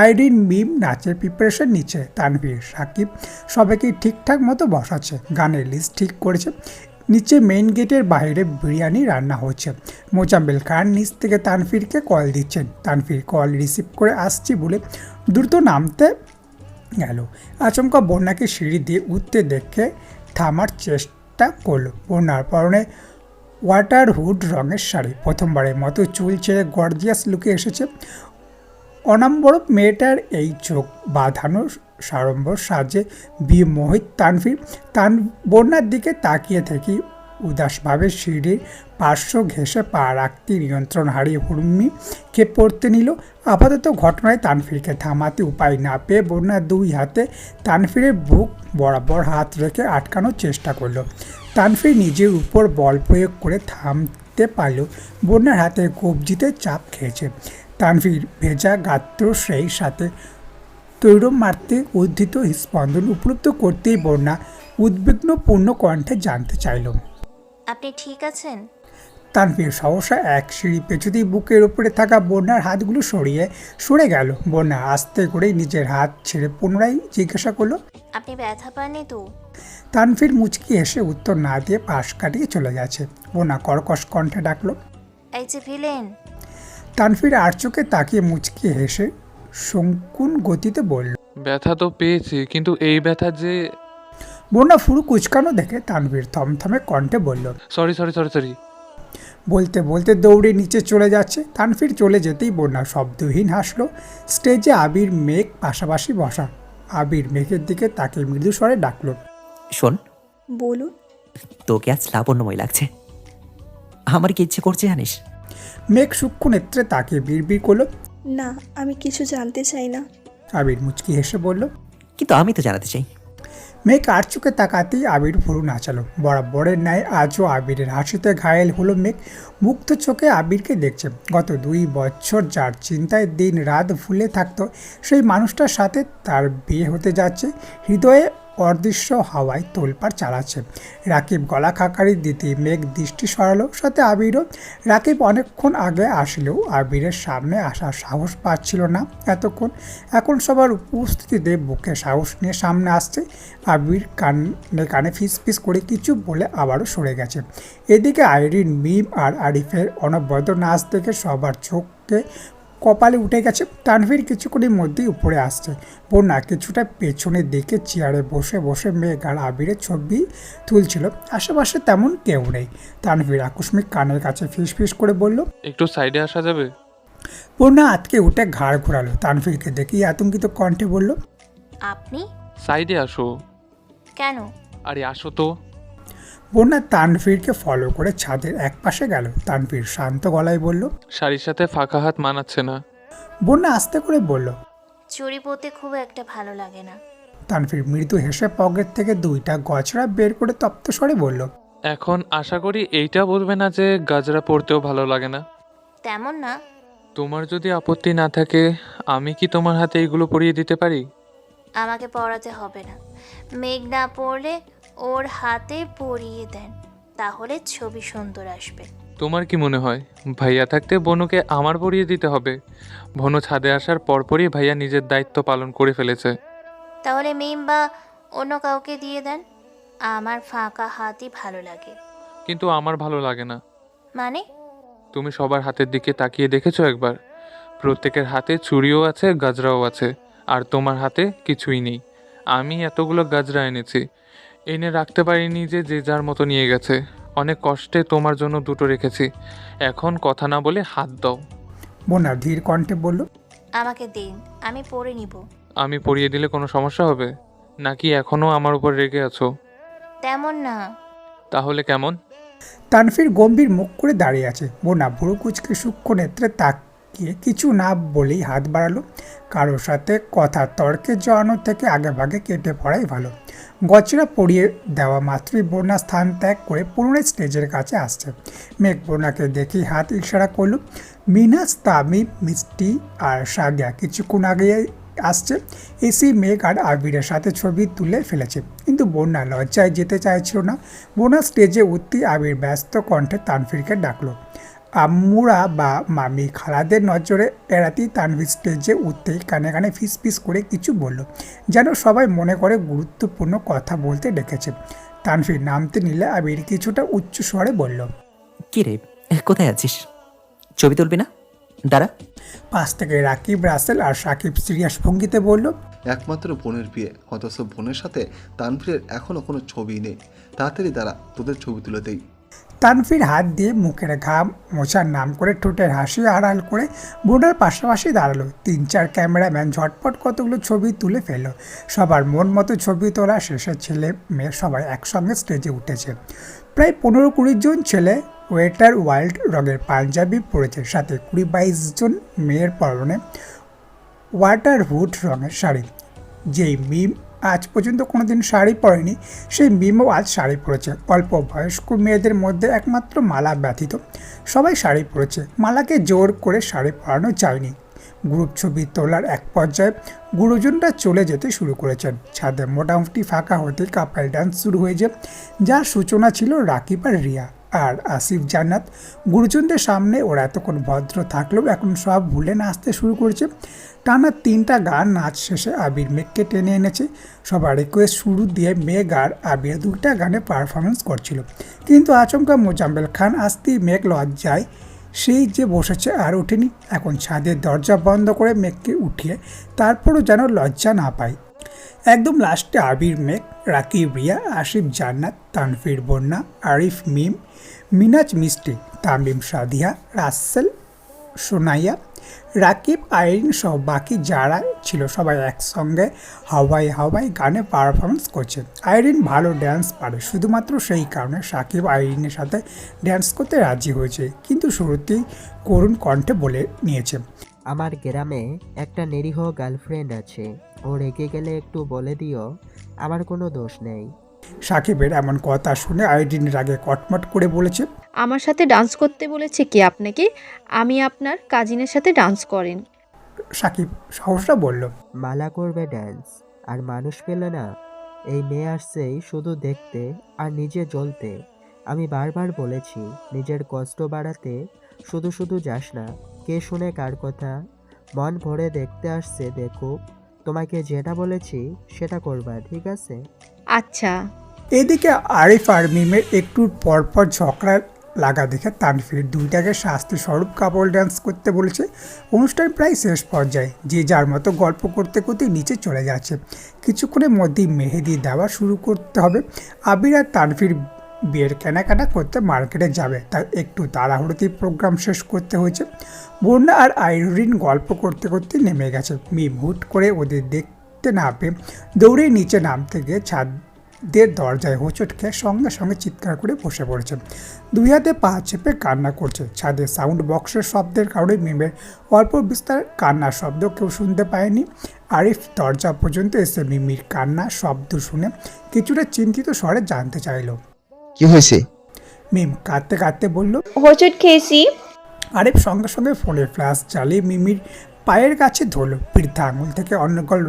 আইরিন, মিম নাচের প্রিপারেশন নিচ্ছে। তানভীর, সাকিব সবাইকে ঠিকঠাক মতো বসাচ্ছে। গানের লিস্ট ঠিক করেছে। নিচে মেইন গেটের বাইরে বিরিয়ানি রান্না হচ্ছে। মোজাম্মেল খান নিচ থেকে তানভীরকে কল দিচ্ছেন। তানভীর কল রিসিভ করে আসছি বলে দ্রুত নামতে গেল। আচমকা বন্যাকে সিঁড়ি দিয়ে উঠতে দেখে থামার চেষ্টা করলো। বন্যার পরনে ওয়াটার হুড রঙের শাড়ি, প্রথমবারের মতো চুল ছেড়ে গর্জিয়াস লুকে এসেছে। অনাম্বর মেয়েটার এই চোখ বাঁধানো সাড়ম্বর সাজে বিমোহিত তানভীর। বন্যার দিকে তাকিয়ে থেকে উদাসভাবে সিঁড়ির পার্শ্ব ঘেঁষে পা রাখতে নিয়ন্ত্রণ হারিয়ে হুড়মি খেয়ে পড়তে নিল। আপাতত ঘটনায় তানভীরকে থামাতে উপায় না পেয়ে বন্যা 2 হাতে তানভীরের বুক বরাবর হাত রেখে আটকানোর চেষ্টা করলো। তানভীর নিজের উপর বল প্রয়োগ করে থামতে পারল। বন্যার হাতে কবজিতে চাপ খেয়েছে। তানভীর ভেজা গাত্র সেই সাথে তৈরম মারতে উদ্ধৃত স্পন্দন উপলব্ধ করতেই বন্যা উদ্বিগ্নপূর্ণ কণ্ঠে জানতে চাইল, আপনি ঠিক আছেন? তানভীর সহসা এক সিঁড়ি পেছুতেই বুকের উপরে থাকা বন্যার হাতগুলো সরে গেল। বন্যা আস্তে করেই নিজের হাত ছেড়ে পুনরায় জিজ্ঞাসা করলো, আপনি ব্যথা পাননি তো? তানভীর মুচকি এসে উত্তর না দিয়ে পাশ কাটিয়ে চলে গেছে। বন্যা কর্কশ কণ্ঠে ডাকলো, এই যে ভিলেন। তানভীর আর চোখে তাকিয়ে মুচকি হেসে সংকুন গতিতে বলল, ব্যথা তো পেয়েছি, কিন্তু এই ব্যথা যে... বন্যা ফুরু কুচকানো দেখে তানভীর থমথমে কণ্ঠে বলল, সরি সরি সরি সরি। বলতে বলতে দৌড়ে নিচে চলে যাচ্ছে। তানভীর চলে যেতেই বন্যা শব্দহীন হাসলো। স্টেজে আবির, মেঘ পাশাপাশি বসা। আবির মেঘের দিকে তাকে মৃদু স্বরে ডাকলো, শোন, বলুন। তোকে আজ লাবণ্যময় লাগছে। আমার কি ইচ্ছে করছে জানিস? মেঘ সূক্ষ্ম নেত্রে তাকে বিড়বিড় করলো, না, আমি কিছু জানতে চাই না। আবির মুচকি হেসে বলল, কিন্তু আমি তো জানাতে চাই। মেঘ আর চোখে তাকাতেই আবির ভুরু নাচালো। বরাবরের ন্যায় আজও আবিরের হাসিতে ঘায়েল হলো মেঘ। মুগ্ধ চোখে আবিরকে দেখছে। গত 2 বছর যার চিন্তায় দিন রাত ভুলে থাকতো, সেই মানুষটার সাথে তার বিয়ে হতে যাচ্ছে। হৃদয়ে অদৃশ্য হাওয়ায় তোলপাড় চালাচ্ছে। রাকিব গলা খাকারি দিতে মেঘ দৃষ্টি সরালো, সাথে আবিরও। রাকিব অনেকক্ষণ আগে আসলেও আবিরের সামনে আসার সাহস পাচ্ছিল না এতক্ষণ। এখন সবার উপস্থিতিতে বুকে সাহস নিয়ে সামনে আসছে। আবির কানে কানে ফিস ফিস করে কিছু বলে আবারও সরে গেছে। এদিকে আইরিন, মিম আর আরিফের অনবদ্য নাচ দেখে সবার চোখে কপালে উঠে গেছে। তানভীর কিছুক্ষণের মধ্যেই উপরে আসছে। বন্যা কিছুটা পেছনের দিকে চেয়ারে বসে বসে মেঘ আর আবিরের ছবি তুলছিল। আশেপাশে তেমন কেউ নেই। তানভীর আকস্মিক কানের কাছে ফিস ফিস করে বলল, একটু সাইডে আসা যাবে? বন্যা আটকে উঠে ঘাড় ঘোরালো। তানভীরকে দেখেই আতঙ্কিত কণ্ঠে বলল, আপনি? সাইডে আসো। কেন? আরে আসো তো। বন্যা তানভীরকে ফলো করে ছাদের এক পাশে গেল। তানভীর শান্ত গলায় বলল, শাড়ির সাথে ফাঁকা হাত মানাচ্ছে না। বন্যা আস্তে করে বলল, চুরি পরতে খুব একটা ভালো লাগে না। তানভীর মৃদু হেসে পকেট থেকে 2টা গজরা বের করে তপ্ত স্বরে বলল, এখন আশা করি এইটা বলবে না যে গাজরা পরতেও ভালো লাগে না। তেমন না। তোমার যদি আপত্তি না থাকে, আমি কি তোমার হাতে এইগুলো পরিয়ে দিতে পারি? আমাকে পড়াতে হবে না। মেঘ না পড়লে ওর হাতে পরিয়ে দেন, তাহলে ছবি সুন্দর আসবে। তোমার কি মনে হয় ভাইয়া থাকতে বনুকে আমার পরিয়ে দিতে হবে? বনু ছাদে আসার পরপরই ভাইয়া নিজের দায়িত্ব পালন করে ফেলেছে। তাহলে মিম বা অন্য কাউকে দিয়ে দেন। আমার ফাঁকা হাতই ভালো লাগে। কিন্তু আমার ভালো লাগে না। মানে? তুমি সবার হাতের দিকে তাকিয়ে দেখেছো একবার? প্রত্যেকের হাতে চুড়িও আছে, গাজরাও আছে, আর তোমার হাতে কিছুই নেই। আমি এতগুলো গাজরা এনেছি, এনে রাখতে পারিনি যে যে যার মতো নিয়ে গেছে। অনেক কষ্টে তোমার জন্য দুটো রেখেছি। এখন কথা না বলে হাত দাও। বোনা ধীর কণ্ঠে বলল। আমাকে দিন, আমি পরে নিব। আমি পরিয়ে দিলে কোনো সমস্যা হবে নাকি এখনও আমার উপর রেগে আছো? তেমন না। তাহলে কেমন? তানভীর গম্ভীর মুখ করে দাঁড়িয়ে আছে। বোনা ভুরু কুচকে সূক্ষ্ম নেত্রে তাকিয়ে কিছু না বলেই হাত বাড়ালো। কারোর সাথে কথা তর্কে জড়ানোর থেকে আগেভাগে কেটে পড়াই ভালো। গজরা পরিয়ে দেওয়া মাত্রই বোনা স্থান ত্যাগ করে পুনরায় স্টেজের কাছে আসছে। মেঘ বোনাকে দেখেই হাত ইশারা করল। মিনাজ, তামিম, মিষ্টি আর সাদিয়া কিছুক্ষণ আগে আসছে। এসি মেঘ আর আবিরের সাথে ছবি তুলে ফেলেছে, কিন্তু বন্যা লজ্জায় যেতে চাইছিল না। বোনা স্টেজে উঠতেই আবির ব্যস্ত কণ্ঠে তানভীরকে ডাকলো। আম্মুরা বা মামি খালাদের নজরে এড়াতেই তানভীর স্টেজে উঠতেই কানে কানে ফিস ফিস করে কিছু বলল, যেন সবাই মনে করে গুরুত্বপূর্ণ কথা বলতে ডেকেছে। তানভীর নামতে নিলে আবির কিছুটা উচ্চ স্বরে বলল, কি রে, কোথায় আছিস? ছবি তুলবি না? দাঁড়া। পাশ থেকে রাকিব, রাসেল আর সাকিব সিরিয়াস ভঙ্গিতে বলল, একমাত্র বোনের বিয়ে, অথচ বোনের সাথে তানভীরের এখনও কোনো ছবি নেই। তাড়াতাড়ি দাঁড়া, তোদের ছবি তুলে দেই। তানভীর হাত দিয়ে মুখের ঘাম মোছার নাম করে ঠোঁটের হাসি আড়াল করে বোর্ডের পাশাপাশি দাঁড়ালো। 3-4 ক্যামেরাম্যান ঝটপট কতগুলো ছবি তুলে ফেললো। সবার মন মতো ছবি তোলা শেষে ছেলে মেয়ে সবাই একসঙ্গে স্টেজে উঠেছে। প্রায় 15-20 জন ছেলে ওয়েটার ওয়াইল্ড রঙের পাঞ্জাবি পরেছে, সাথে 20-22 জন মেয়ের পরনে ওয়াটারউড রঙের শাড়ি। যেই মিম আজ পর্যন্ত কোনোদিন শাড়ি পরেনি, সেই মিমও আজ শাড়ি পরেছে। অল্প বয়স্ক মেয়েদের মধ্যে একমাত্র মালা ব্যতীত সবাই শাড়ি পরেছে। মালাকে জোর করে শাড়ি পরানো যায়নি। গ্রুপ ছবি তোলার এক পর্যায়ে গুরুজনরা চলে যেতে শুরু করেছেন। ছাদে মোটামুটি ফাঁকা হতে কাপাল ডান্স শুরু হয়েছে, যার সূচনা ছিল রাকিব আর রিয়া আর আসিফ জান্নাত। গুরুজনদের সামনে ওরা এতক্ষণ ভদ্র থাকলেও এখন সব ভুলে নাচতে শুরু করেছে। টানা 3টা গান নাচ শেষে আবির মেঘকে টেনে এনেছে। সবার রিকোয়েস্ট শুরু দিয়ে মেঘ আর আবির 2টা গানে পারফরমেন্স করছিল, কিন্তু আচমকা মোজাম্মেল খান আসতেই মেঘ লজ্জায় সেই যে বসেছে আর ওঠেনি। এখন ছাদের দরজা বন্ধ করে মেঘকে উঠিয়ে তারপরও যেন লজ্জা না পায়। একদম লাস্টে আবির, মেঘ, রাকিব, রিয়া, আসিফ জান্নাত, তানভীর, বন্যা, আরিফ, মিম, মিনাজ, মিষ্টি, তামিম, সাদিয়া, রাসেল, সোনাইয়া, রাকিব, আইরিন সহ বাকি যারা ছিল সবাই একসঙ্গে হাওয়াই হাওয়াই গানে পারফরমেন্স করছে। আইরিন ভালো ড্যান্স পারে, শুধুমাত্র সেই কারণে সাকিব আইরিনের সাথে ড্যান্স করতে রাজি হয়েছে, কিন্তু শুরুতেই করুণ কণ্ঠে বলে নিয়েছে, আমার গ্রামে একটা নিরীহ গার্লফ্রেন্ড আছে, ও রেগে গেলে একটু বলে দিও, আমার কোনো দোষ নেই। সাকিবের এমন কথা শুনে আইরিনের আগে কটমট করে বলেছে, আমার সাথে ডান্স করতে বলেছে কে আপনাকে? আমি আপনার কাজিনের সাথে ডান্স করেন। সাকিব সহসা বলল, মালা করবে ড্যান্স, আর মানুষ পেল না। এই মেয়ে আসছেই শুধু দেখতে আর নিজে জ্বলতে। আমি বারবার বলেছি নিজের কষ্ট বাড়াতে শুধু শুধু যাস না। কে শুনে কার কথা? মন ভরে দেখতে আসছে, দেখুক। তোমাকে যেটা বলেছি সেটা করবা, ঠিক আছে? আচ্ছা। এদিকে আরিফ আর মিমের একটু পরপর ঝগড়া লাগা দেখে তানভীর 2টাকে শাস্তি স্বরূপ কাপল ডান্স করতে বলেছে। অনুষ্ঠান প্রায় শেষ পর্যায়ে, যে যার মতো গল্প করতে করতে নিচে চলে যাচ্ছে। কিছুক্ষণের মধ্যেই মেহেদি দেওয়া শুরু করতে হবে। আবির আর তানভীর বিয়ের কেনাকাটা করতে মার্কেটে যাবে, তাই একটু তাড়াহুড়োতেই প্রোগ্রাম শেষ করতে হয়েছে। বন্যা আর আইরিন গল্প করতে করতে নেমে গেছে। মিম হুট করে ওদের দেখতে না পেয়ে দৌড়ে নিচে নামতে গিয়ে ছাদের দরজায় হোঁচট খেয়ে সঙ্গে সঙ্গে চিৎকার করে বসে পড়েছে। 2 হাতে পা চেপে কান্না করছে। ছাদের সাউন্ড বক্সের শব্দের কারণে মিমের অল্প বিস্তার কান্নার শব্দ কেউ শুনতে পায়নি। আরিফ দরজা পর্যন্ত এসে মিমির কান্না শব্দ শুনে কিছুটা চিন্তিত স্বরে জানতে চাইল, কি হয়েছে? মিম কাঁদতে কাঁদতে বলল, হোঁচট খেয়েছি। আরিফ সঙ্গে সঙ্গে ফোনে ফ্ল্যাশ জ্বালিয়ে মিমির পায়ের কাছে ধরল। বৃদ্ধা আঙুল থেকে অনর্গল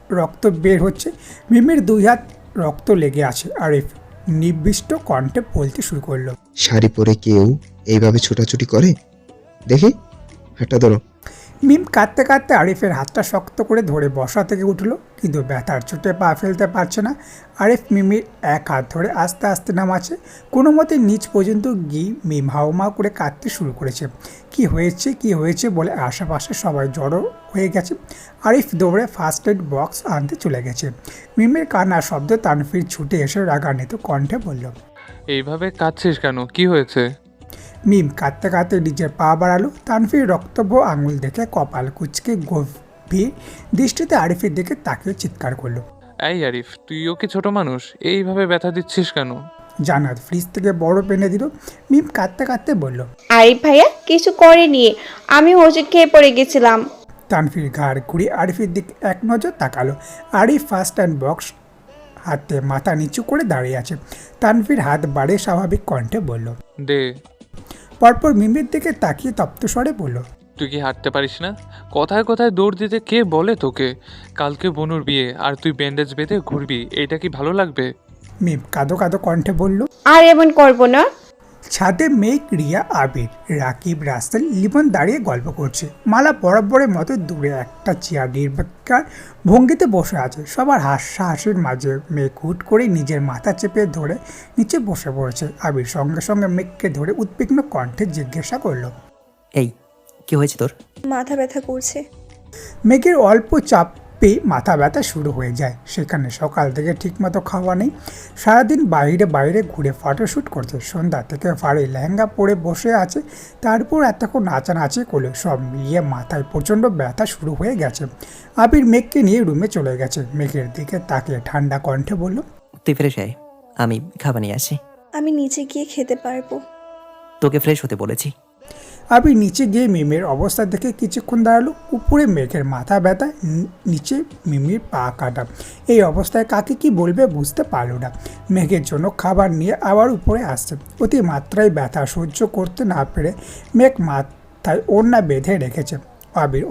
রক্ত বের হচ্ছে। মিমির 2 হাত রক্ত লেগে আছে। আরিফ নির্দিষ্ট কণ্ঠে বলতে শুরু করলো, শাড়ি পরে কেউ এইভাবে ছোটাছুটি করে? দেখি হাতটা ধরো। মিম কাঁদতে কাঁদতে আরিফের হাতটা শক্ত করে ধরে বসা থেকে উঠলো, কিন্তু ব্যথার চোটে পা ফেলতে পারছে না। আরিফ মিমির এক হাত ধরে আস্তে আস্তে নামাচ্ছে। কোনো মতে নিচ পর্যন্ত গিয়ে মিম হাওমাও করে কাঁদতে শুরু করেছে। কি হয়েছে বলে আশেপাশে সবাই জড়ো হয়ে গেছে। আরিফ দৌড়ে ফার্স্ট এড বক্স আনতে চলে গেছে। মিমের কান্নার শব্দে তানভীর ছুটে এসে রাগান্বিত কণ্ঠে বলল, এইভাবে কাঁদছিস কেন? কি হয়েছে? মিম কাঁদতে কাঁদতে নিজের পা বাড়ালো। তানভীর রক্তব্য আঙুল দেখে কপাল কুচকে গভীর দৃষ্টিতে আরিফের দিকে তাকিয়ে চিৎকার করলো, এই আরিফ, তুইও কি ছোট মানুষ? এইভাবে ব্যথা দিচ্ছিস কেন? জান্নাত ফ্রিজ থেকে বরফ এনে দিল। মিম কাঁদতে কাঁদতে বলল, আরিফ ভাইয়া কিছু করেনি, আমি ওষুধ খেয়ে পড়ে গেছিলাম। তানভীর ঘাড় ঘুরিয়ে আরিফের দিকে এক নজর তাকালো। আরিফ ফার্স্ট অ্যান্ড বক্স হাতে মাথা নিচু করে দাঁড়িয়ে আছে। তানভীর হাত বাড়িয়ে স্বাভাবিক কণ্ঠে বলল, দে। পরপর মিমের দিকে তাকিয়ে তপ্ত স্বরে বলল, তুই কি হাঁটতে পারিস না? কথায় কথায় দৌড় দিতে কে বলে তোকে? কালকে বনুর বিয়ে আর তুই ব্যান্ডেজ বেঁধে ঘুরবি, এটা কি ভালো লাগবে? মিম কাঁদো কাঁদো কণ্ঠে বলল, আর এমন করবো না। ছাদে মেঘ, রিয়া, আবির, রাকিব, রাসেল, লিমন দাঁড়িয়ে গল্প করছে। মালা বরাবরের মতো দূরে একটা চেয়ার নির্বিকার ভঙ্গিতে বসে আছে। সবার হাসির মাঝে মেঘ হুট করে নিজের মাথা চেপে ধরে নিচে বসে পড়েছে। আবির সঙ্গে সঙ্গে মেঘকে ধরে উদ্বিগ্ন কণ্ঠে জিজ্ঞাসা করলো, এই কি হয়েছে তোর? মাথা ব্যথা করছে। মেঘের অল্প চাপেই মাথা ব্যথা শুরু হয়ে যায়। সেখানে সকাল থেকে ঠিকমতো খাওয়া নেই, সারাদিন বাইরে ঘুরে ফটোশ্যুট করছে। সন্ধ্যা থেকে ফাড়ি লেহেঙ্গা পরে বসে আছে, তারপর এতক্ষণ নাচানাচি করলে সব মিলিয়ে মাথায় প্রচণ্ড ব্যথা শুরু হয়ে গেছে। আবির মেঘকে নিয়ে রুমে চলে গেছে। মেঘের দিকে তাকিয়ে ঠান্ডা কণ্ঠে বলল, তুই ফ্রেশ আয়, আমি খাবার নিয়ে আসি। আমি নিচে গিয়ে খেতে পারবো। তোকে ফ্রেশ হতে বলেছি। আবির নিচে গিয়ে মিমের অবস্থা দেখে কিছুক্ষণ দাঁড়ালো। উপরে মেঘের মাথা ব্যথা, নিচে মিমির পা কাটা। এই অবস্থায় কাকে কি বলবে বুঝতে পারল না। মেঘের জন্য খাবার নিয়ে আবার উপরে আসছে। অতিমাত্রায় ব্যথা সহ্য করতে না পেরে মেঘ মাথায় ওড়না বেঁধে রেখেছে। আবির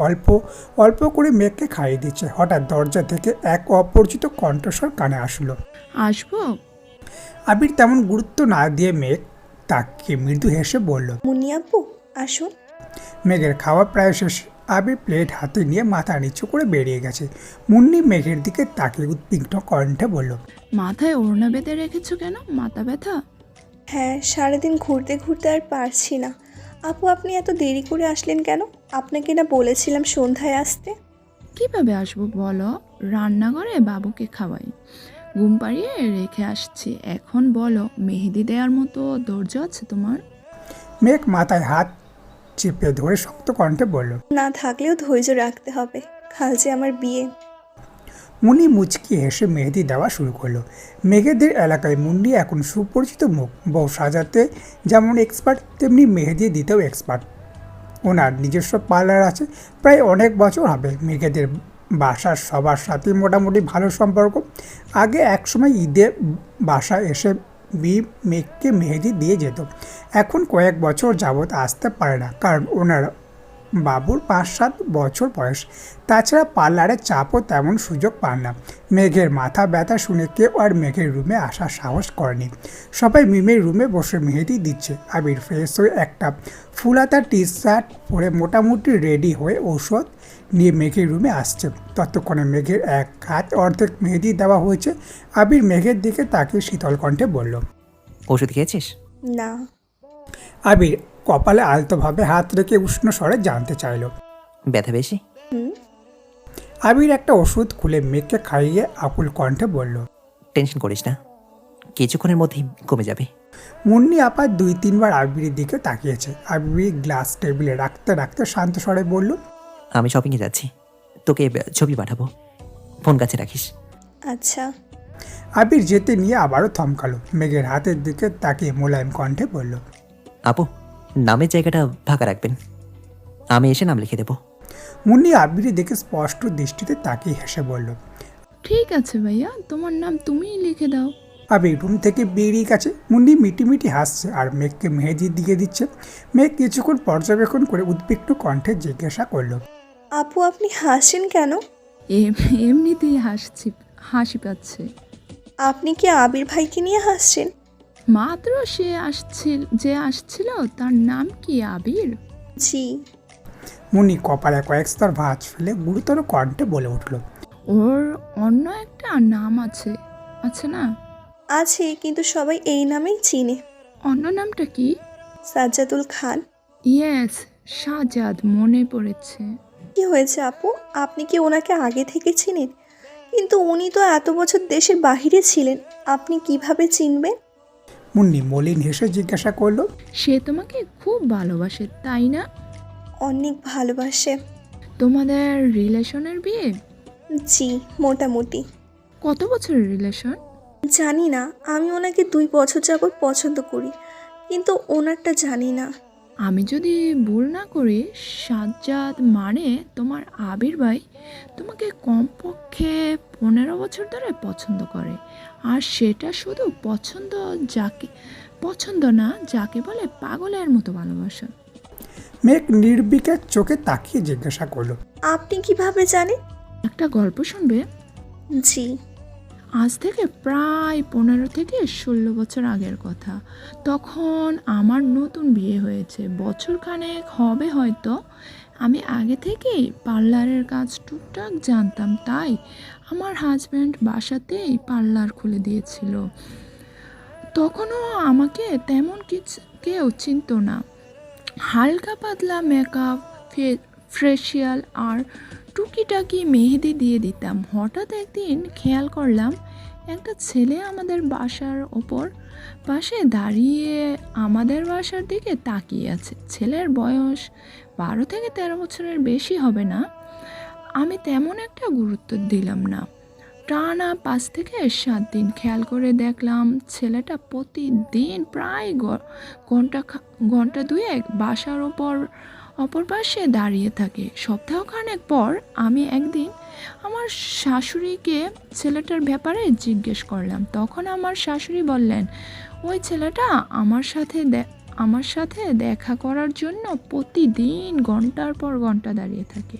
অল্প করে মেঘকে খাইয়ে দিচ্ছে। হঠাৎ দরজা থেকে এক অপরিচিত কণ্ঠস্বর কানে আসলো, আসবো? আবির তেমন গুরুত্ব না দিয়ে মেঘ তাকে মৃদু হেসে বলল, মুন্নি আপু আসুন। মেঘের খাওয়া প্রায় শেষ। আবির প্লেট হাতে নিয়ে মাথা নিচু করে বেরিয়ে গেছে। মুন্নি মেঘের দিকে তাকিয়ে উদ্বিগ্ন কণ্ঠে বলল, মাথায় ওড়না বেঁধে রেখেছো কেন? মাথা ব্যথা? হ্যাঁ, সারাদিন ঘুরতে ঘুরতে আর পারছি না। আপু আপনি এত দেরি করে আসলেন কেন? আপনাকে না বলেছিলাম সন্ধ্যায় আসতে। কিভাবে আসবো বলো? রান্নাঘরে বাবুকে খাওয়াই, ঘুম পাড়িয়ে রেখে আসছি। এখন বলো, মেহেদি দেওয়ার মতো ধৈর্য আছে তোমার? মেঘ মাথায় হাত চেপে ধরে শক্ত কণ্ঠে বলল, না থাকলেও ধৈর্য রাখতে হবে, কাল যে আমার বিয়ে। মুন্নি মুচকি হেসে মেহেদি দেওয়া শুরু করলো। মেঘেদের এলাকায় মুন্নি এখন সুপরিচিত মুখ। বউ সাজাতে যেমন এক্সপার্ট, তেমনি মেহেদি দিতেও এক্সপার্ট। ওনার নিজস্ব পার্লার আছে, প্রায় অনেক বছর হবে। মেঘেদের বাসার সবার সাথে মোটামুটি ভালো সম্পর্ক। আগে একসময় ঈদে বাসায় এসে মেঘকে মেহেদি দিয়ে যেত। এখন কয়েক বছর যাবৎ আসতে পারে না, কারণ ওনার বাবুর 5-7 বছর বয়স। তাছাড়া পার্লারে চাপও তেমন সুযোগ পান না। মেঘের মাথা ব্যথা শুনে কেউ আর মেঘের রুমে আসার সাহস করেনি। সবাই মিমের রুমে বসে মেহেদি দিচ্ছে। আবির ফ্রেশ হয়ে একটা ফুলাতা টি শার্ট পরে মোটামুটি রেডি হয়ে ঔষধ নিয়ে মেঘের রুমে আসছে। ততক্ষণে মেঘের এক হাত অর্ধেক মেহেদি দেওয়া হয়েছে। আবির মেঘের দিকে তাকিয়ে শীতল কণ্ঠে বলল, ওষুধ খেয়েছিস? না। আবির কপালে আলতোভাবে হাত রেখে উষ্ণ স্বরে জানতে চাইল, ব্যথা বেশি? আবির একটা ওষুধ খুলে মেঘকে খাইয়ে আকুল কণ্ঠে বলল, টেনশন করিস না, কিছুক্ষণের মধ্যেই কমে যাবে। মুন্নি আপা 2-3 বার আবিরের দিকে তাকিয়েছে। আবির গ্লাস টেবিলে রাখতে রাখতে শান্ত স্বরে বলল, আমি শপিংয়ে যাচ্ছি, তোকে ছবি পাঠাবো, ফোন কাছে রাখিস। আচ্ছা। আবির যেতে নিয়ে আবারও থমকালো। মেঘের হাতের দিকে তাকিয়ে মোলায়েম কণ্ঠে বলল, আপু নামের জায়গাটা ফাঁকা রাখবেন, আমি এসে নাম লিখে দেবো। মুন্নি আবিরের দিকে স্পষ্ট দৃষ্টিতে তাকিয়ে হেসে বলল, ঠিক আছে ভাইয়া, তোমার নাম তুমিই লিখে দাও। আবির রুম থেকে বেরিয়ে গেছে। মুন্নি মিটিমিটি হাসছে আর মেঘকে মেহেদি দিয়ে দিচ্ছে। মেঘ কিছুক্ষণ পর্যবেক্ষণ করে উদ্বিগ্ন কণ্ঠে জিজ্ঞাসা করল, আপু আপনি হাসেন কেন? এমনিতেই হাসি পাচ্ছে। আপনি কি আবির ভাইকে নিয়ে হাসছেন? মাত্র যে আসছিল তার নাম কি আবির? জি। মুন্নি কপালে কয়েক স্তর ভাঁজ ফেলে গুরুতর কণ্ঠে বলে উঠল, ওর অন্য একটা নাম আছে, আছে না? আছে, কিন্তু সবাই এই নামেই চিনে। অন্য নামটা কি? সাজ্জাদুল খান। ইয়েস, সাজাদ, মনে পড়েছে। কি হয়েছে আপু, আপনি কি ওনাকে আগে থেকে চিনেন? কিন্তু উনি তো এত বছর দেশের বাহিরে ছিলেন, আপনি কিভাবে চিনবেন? মুন্নি মলিন হেসে জিজ্ঞাসা করলো, সে তোমাকে খুব ভালোবাসে, তাই না? অনেক ভালোবাসে। তোমাদের রিলেশনের বিয়ে? জি, মোটামুটি। কত বছরের রিলেশন? জানি না, আমি ওনাকে 2 বছর যাবত পছন্দ করি, কিন্তু ওনারটা জানি না। আমি যদি ভুল না করি, সাজ্জাদ মানে তোমার আবির ভাই তোমাকে কমপক্ষে 15 বছর ধরে পছন্দ করে। আর সেটা শুধু পছন্দ না, যাকে বলে পাগলের মতো ভালোবাসা। মেঘ নির্বিকার চোখে তাকিয়ে জিজ্ঞাসা করলো, আপনি কিভাবে জানেন? একটা গল্প শুনবে? জি। আজ থেকে প্রায় 15 থেকে 16 বছর আগের কথা। তখন আমার নতুন বিয়ে হয়েছে, বছরখানেক হবে হয়তো। আমি আগে থেকেই পার্লারের কাজ টুকটাক জানতাম, তাই আমার হাজব্যান্ড বাসাতেই পার্লার খুলে দিয়েছিল। তখনও আমাকে তেমন কেউ চিনতো না। হালকা পাতলা মেকআপ, ফেসিয়াল আর টুকিটাকি মেহেদি দিয়ে দিতাম। হঠাৎ একদিন খেয়াল করলাম একটা ছেলে আমাদের বাসার ওপর পাশে দাঁড়িয়ে আমাদের বাসার দিকে তাকিয়ে আছে। ছেলের বয়স 12 থেকে 13 বছরের বেশি হবে না। আমি তেমন একটা গুরুত্ব দিলাম না। টানা 5 থেকে 7 দিন খেয়াল করে দেখলাম ছেলেটা প্রতিদিন প্রায় ঘন্টা 2 বাসার অপর পাশে দাঁড়িয়ে থাকে। সপ্তাহখানেক পর আমি একদিন আমার শাশুড়িকে ছেলেটার ব্যাপারে জিজ্ঞেস করলাম। তখন আমার শাশুড়ি বললেন, ওই ছেলেটা আমার সাথে দেখা করার জন্য প্রতিদিন ঘন্টার পর ঘন্টা দাঁড়িয়ে থাকে।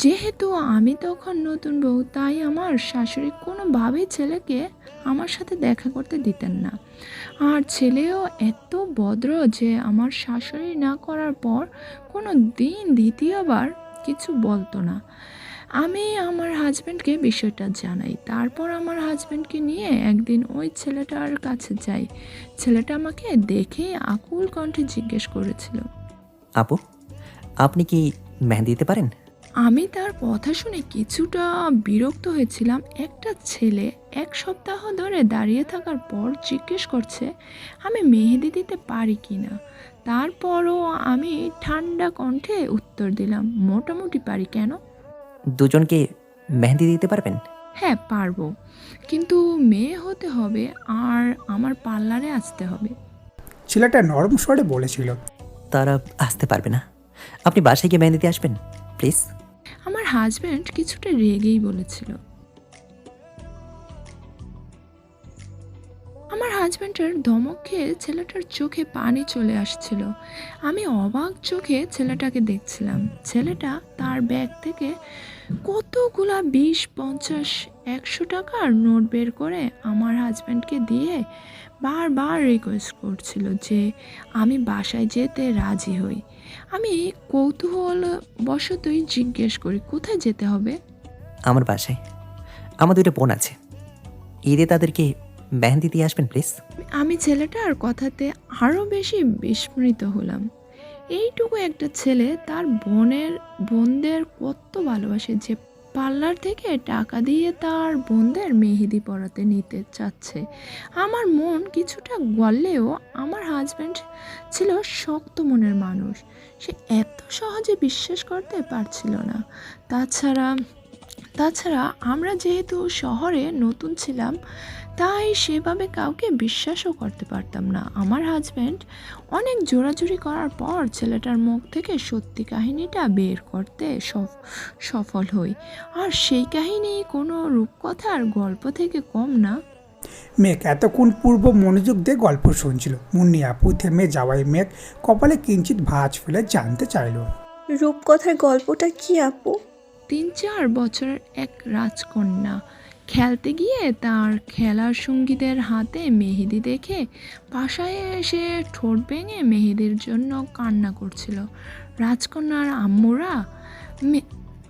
যেহেতু আমি তখন নতুন বউ, তাই আমার শাশুড়ি কোনোভাবেই ছেলেকে আমার সাথে দেখা করতে দিতেন না। আর ছেলেও এত ভদ্র যে আমার শাশুড়ি না করার পর কোনো দিন দ্বিতীয়বার কিছু বলতো না। আমি আমার হাজব্যান্ডকে বিষয়টা জানাই। তারপর আমার হাজব্যান্ডকে নিয়ে একদিন ওই ছেলেটার কাছে যাই। ছেলেটা আমাকে দেখে আকুল কণ্ঠে জিজ্ঞেস করেছিল, আপু, আপনি কি মেহেদি দিতে পারেন? আমি তার কথা শুনে কিছুটা বিরক্ত হয়েছিলাম। একটা ছেলে 1 সপ্তাহ ধরে দাঁড়িয়ে থাকার পর জিজ্ঞেস করছে আমি মেহেদি দিতে পারি কি না। তারপরও আমি ঠান্ডা কণ্ঠে উত্তর দিলাম, মোটামুটি পারি। কেন? দুজনকে মেহেদি দিতে পারবেন? হ্যাঁ, পারবো, কিন্তু মেয়ে হতে হবে আর আমার পার্লারে আসতে হবে। ছেলেটা নরম স্বরে বলেছিল, তারা আসতে পারবে না। আপনি বাসায় গিয়ে মেহেদি দিয়ে আসবেন প্লিজ। আমার হাজব্যান্ড কিছুটা রেগেই বলেছিল। আমার হাজব্যান্ডের ধমক খেয়ে ছেলেটার চোখে পানি চলে আসছিল। আমি অবাক চোখে ছেলেটাকে দেখছিলাম। ছেলেটা তার ব্যাগ থেকে কতগুলা 20, 50, 100 টাকার নোট বের করে আমার হাজব্যান্ডকে দিয়ে বারবার রিকোয়েস্ট করছিল যে আমি বাসায় যেতে রাজি হই। আমি কৌতূহল বশতই জিজ্ঞেস করি, কোথায় যেতে হবে? আমার বাসায়। আমার 2টা বোন আছে, ঈদে তাদেরকে মেহেদি দিয়ে আসবেন প্লিজ। আমি ছেলেটার কথাতে আরও বেশি বিস্মৃত হলাম। এইটুকু একটা ছেলে তার বোনদের কত ভালোবাসে যে পার্লার থেকে টাকা দিয়ে তার বোনদের মেহেদি পরাতে নিতে চাচ্ছে। আমার মন কিছুটা গলেও আমার হাজব্যান্ড ছিল শক্ত মনের মানুষ। সে এত সহজে বিশ্বাস করতে পারছিল না। তাছাড়া আমরা যেহেতু শহরে নতুন ছিলাম, তাই সেভাবে কাউকে বিশ্বাসও করতে পারতাম না। আমার হাজব্যান্ড অনেক জোরাজুরি করার পর ছেলেটার মুখ থেকে সত্যি কাহিনীটা বের করতে সফল হই। আর সেই কাহিনী কোনো রূপকথার গল্প থেকে কম না। মেঘ এতক্ষণ পূর্ব মনোযোগ দিয়ে গল্প শুনছিল। মুন্নি আপু থেমে যাওয়ায় মেঘ কপালে কিঞ্চিত ভাঁজ ফেলে জানতে চাইল, রূপকথার গল্পটা কি আপু? 3-4 বছরের এক রাজকন্যা খেলতে গিয়ে তার খেলার সঙ্গীদের হাতে মেহেদি দেখে বাসায় এসে ঠোঁট ভেঙে মেহেদির জন্য কান্না করছিল। রাজকন্যার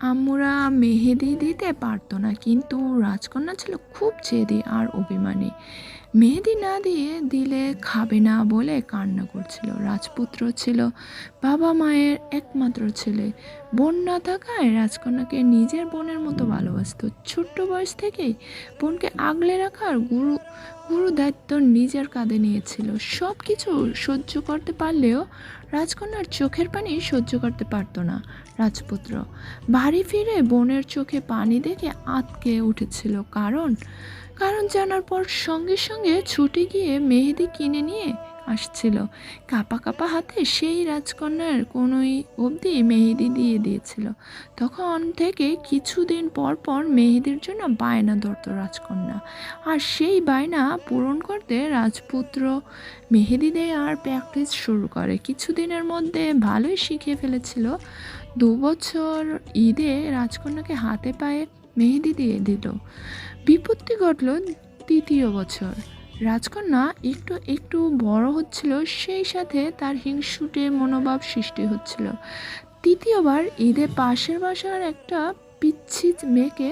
আম্মুরা মেহেদি দিতে পারতো না, কিন্তু রাজকন্যা ছিল খুব জেদি আর অভিমানী। মেহেদি না দিলে খাবে না বলে কান্না করছিল। রাজপুত্র ছিল বাবা মায়ের একমাত্র ছেলে। বোন না থাকায় রাজকন্যাকে নিজের বোনের মতো ভালোবাসতো। ছোট্ট বয়স থেকেই বোনকে আগলে রাখার গুরু দায়িত্ব নিজের কাঁধে নিয়েছিল। সব কিছু সহ্য করতে পারলেও রাজকন্যার চোখের পানি সহ্য করতে পারতো না রাজপুত্র। বাড়ি ফিরে বোনের চোখে পানি দেখে আঁতকে উঠেছিল। কারণ জানার পর সঙ্গে সঙ্গে ছুটে গিয়ে মেহেদি কিনে নিয়ে আসছিল। কাঁপা কাঁপা হাতে সেই রাজকন্যার কোনোই অবধি মেহেদি দিয়ে দিয়েছিল। তখন থেকে কিছুদিন পর পর মেহেদির জন্য বায়না ধরত রাজকন্যা, আর সেই বায়না পূরণ করতে রাজপুত্র মেহেদি দেওয়ার প্র্যাকটিস শুরু করে। কিছুদিনের মধ্যে ভালোই শিখে ফেলেছিল। 2 বছর ঈদে রাজকন্যাকে হাতে পায়ে মেহেদি দিয়ে দিল। বিপত্তি ঘটল 3য় বছর। রাজকন্যা একটু একটু বড় হচ্ছিল, সেই সাথে তার হিংসুটে মনোভাব সৃষ্টি হচ্ছিল। 3য়বার ঈদে পাশের বাসার একটা পিচ্ছি মেয়েকে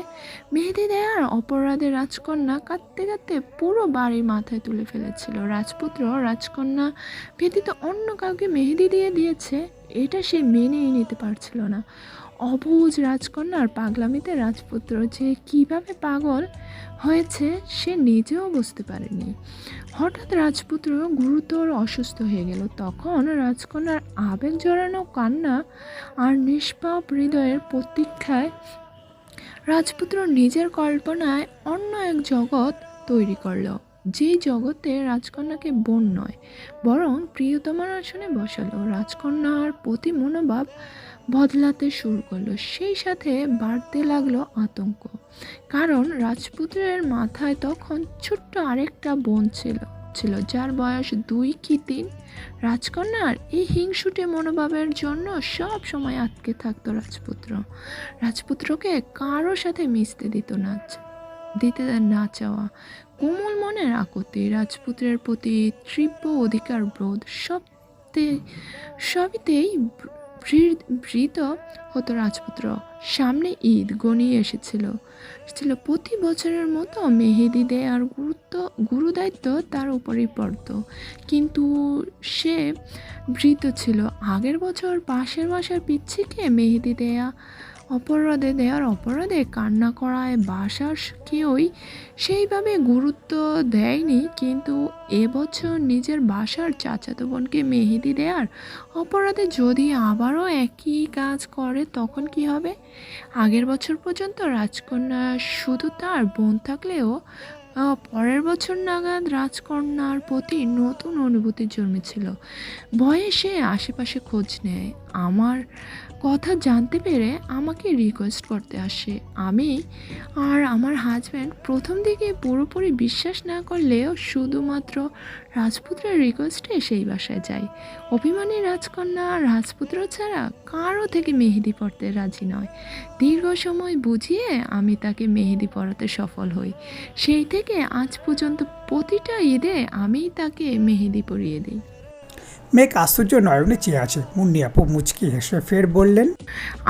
মেহেদি দেওয়ার অপরাধে রাজকন্যা কাঁদতে কাঁদতে পুরো বাড়ি মাথায় তুলে ফেলেছিল। রাজপুত্র রাজকন্যা ব্যতীত অন্য কাউকে মেহেদি দিয়েছে, এটা সে মেনেই নিতে পারছিল না। অবুঝ রাজকন্যার পাগলামিতে রাজপুত্র যে কিভাবে পাগল হয়েছে সে নিজেও বুঝতে পারেনি। হঠাৎ রাজপুত্র গুরুতর অসুস্থ হয়ে গেল। তখন রাজকন্যার আবেগ জড়ানো কান্না আর নিষ্পাপ হৃদয়ের প্রতীক্ষায় রাজপুত্র নিজের কল্পনায় অন্য এক জগৎ তৈরি করল, যেই জগতে রাজকন্যাকে বোন নয় বরং প্রিয়তমার আসনে বসালো। রাজকন্যার প্রতি মনোভাব বদলাতে শুরু করলো, সেই সাথে বাড়তে লাগলো আতঙ্ক। কারণ রাজপুত্রের মাথায় তখন ছোট্ট আরেকটা বোন ছিল যার বয়স 2 কি 3। রাজকন্যার এই হিংসুটে মনোভাবের জন্য সব সময় আটকে থাকতো রাজপুত্রকে কারো সাথে মিশতে দিতে না চাওয়া, কোমল মনের আকুতি, রাজপুত্রের প্রতি তীব্র অধিকার বোধ, সবইতেই ভীত হতো রাজপুত্র। সামনে ঈদ ঘনিয়ে এসেছিল। প্রতি বছরের মতো মেহেদি দেওয়ার গুরুদায়িত্ব তার উপরেই পড়ত, কিন্তু সে ভীত ছিল। আগের বছর পাশের বাসার পিচ্ছিকে মেহেদি দেওয়ার অপরাধে কান্না করায় বাসার কেউই সেইভাবে গুরুত্ব দেয়নি, কিন্তু এবছর নিজের বাসার চাচাতো বোনকে মেহেদি দেওয়ার অপরাধে যদি আবারও একই কাজ করে তখন কি হবে? আগের বছর পর্যন্ত রাজকন্যা শুধু তার বোন থাকলেও পরের বছর নাগাদ রাজকন্যার প্রতি নতুন অনুভূতি জন্মেছিল। ভয়ে সে আশেপাশে খোঁজ নেয়। আমার কথা জানতে পেরে আমাকে রিকোয়েস্ট করতে আসে। আমি আর আমার হাজব্যান্ড প্রথম দিকে পুরোপুরি বিশ্বাস না করলেও শুধুমাত্র রাজপুত্রের রিকোয়েস্টে সেই বাসায় যাই। অভিমানী রাজকন্যা রাজপুত্র ছাড়া কারো থেকে মেহেদি পরতে রাজি নয়। দীর্ঘ সময় বুঝিয়ে আমি তাকে মেহেদি পরাতে সফল হই। সেই থেকে আজ পর্যন্ত প্রতিটা ঈদে আমি তাকে মেহেদি পরিয়ে দিই। মেঘ আশ্চর্য নয়নে চেয়ে আছে। মুন্নি আপু মুচকি হেসে ফের বললেন,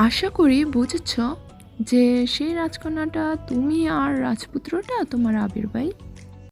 আশা করি বুঝেছ যে সেই রাজকন্যাটা তুমি আর রাজপুত্রটা তোমার আবির ভাই।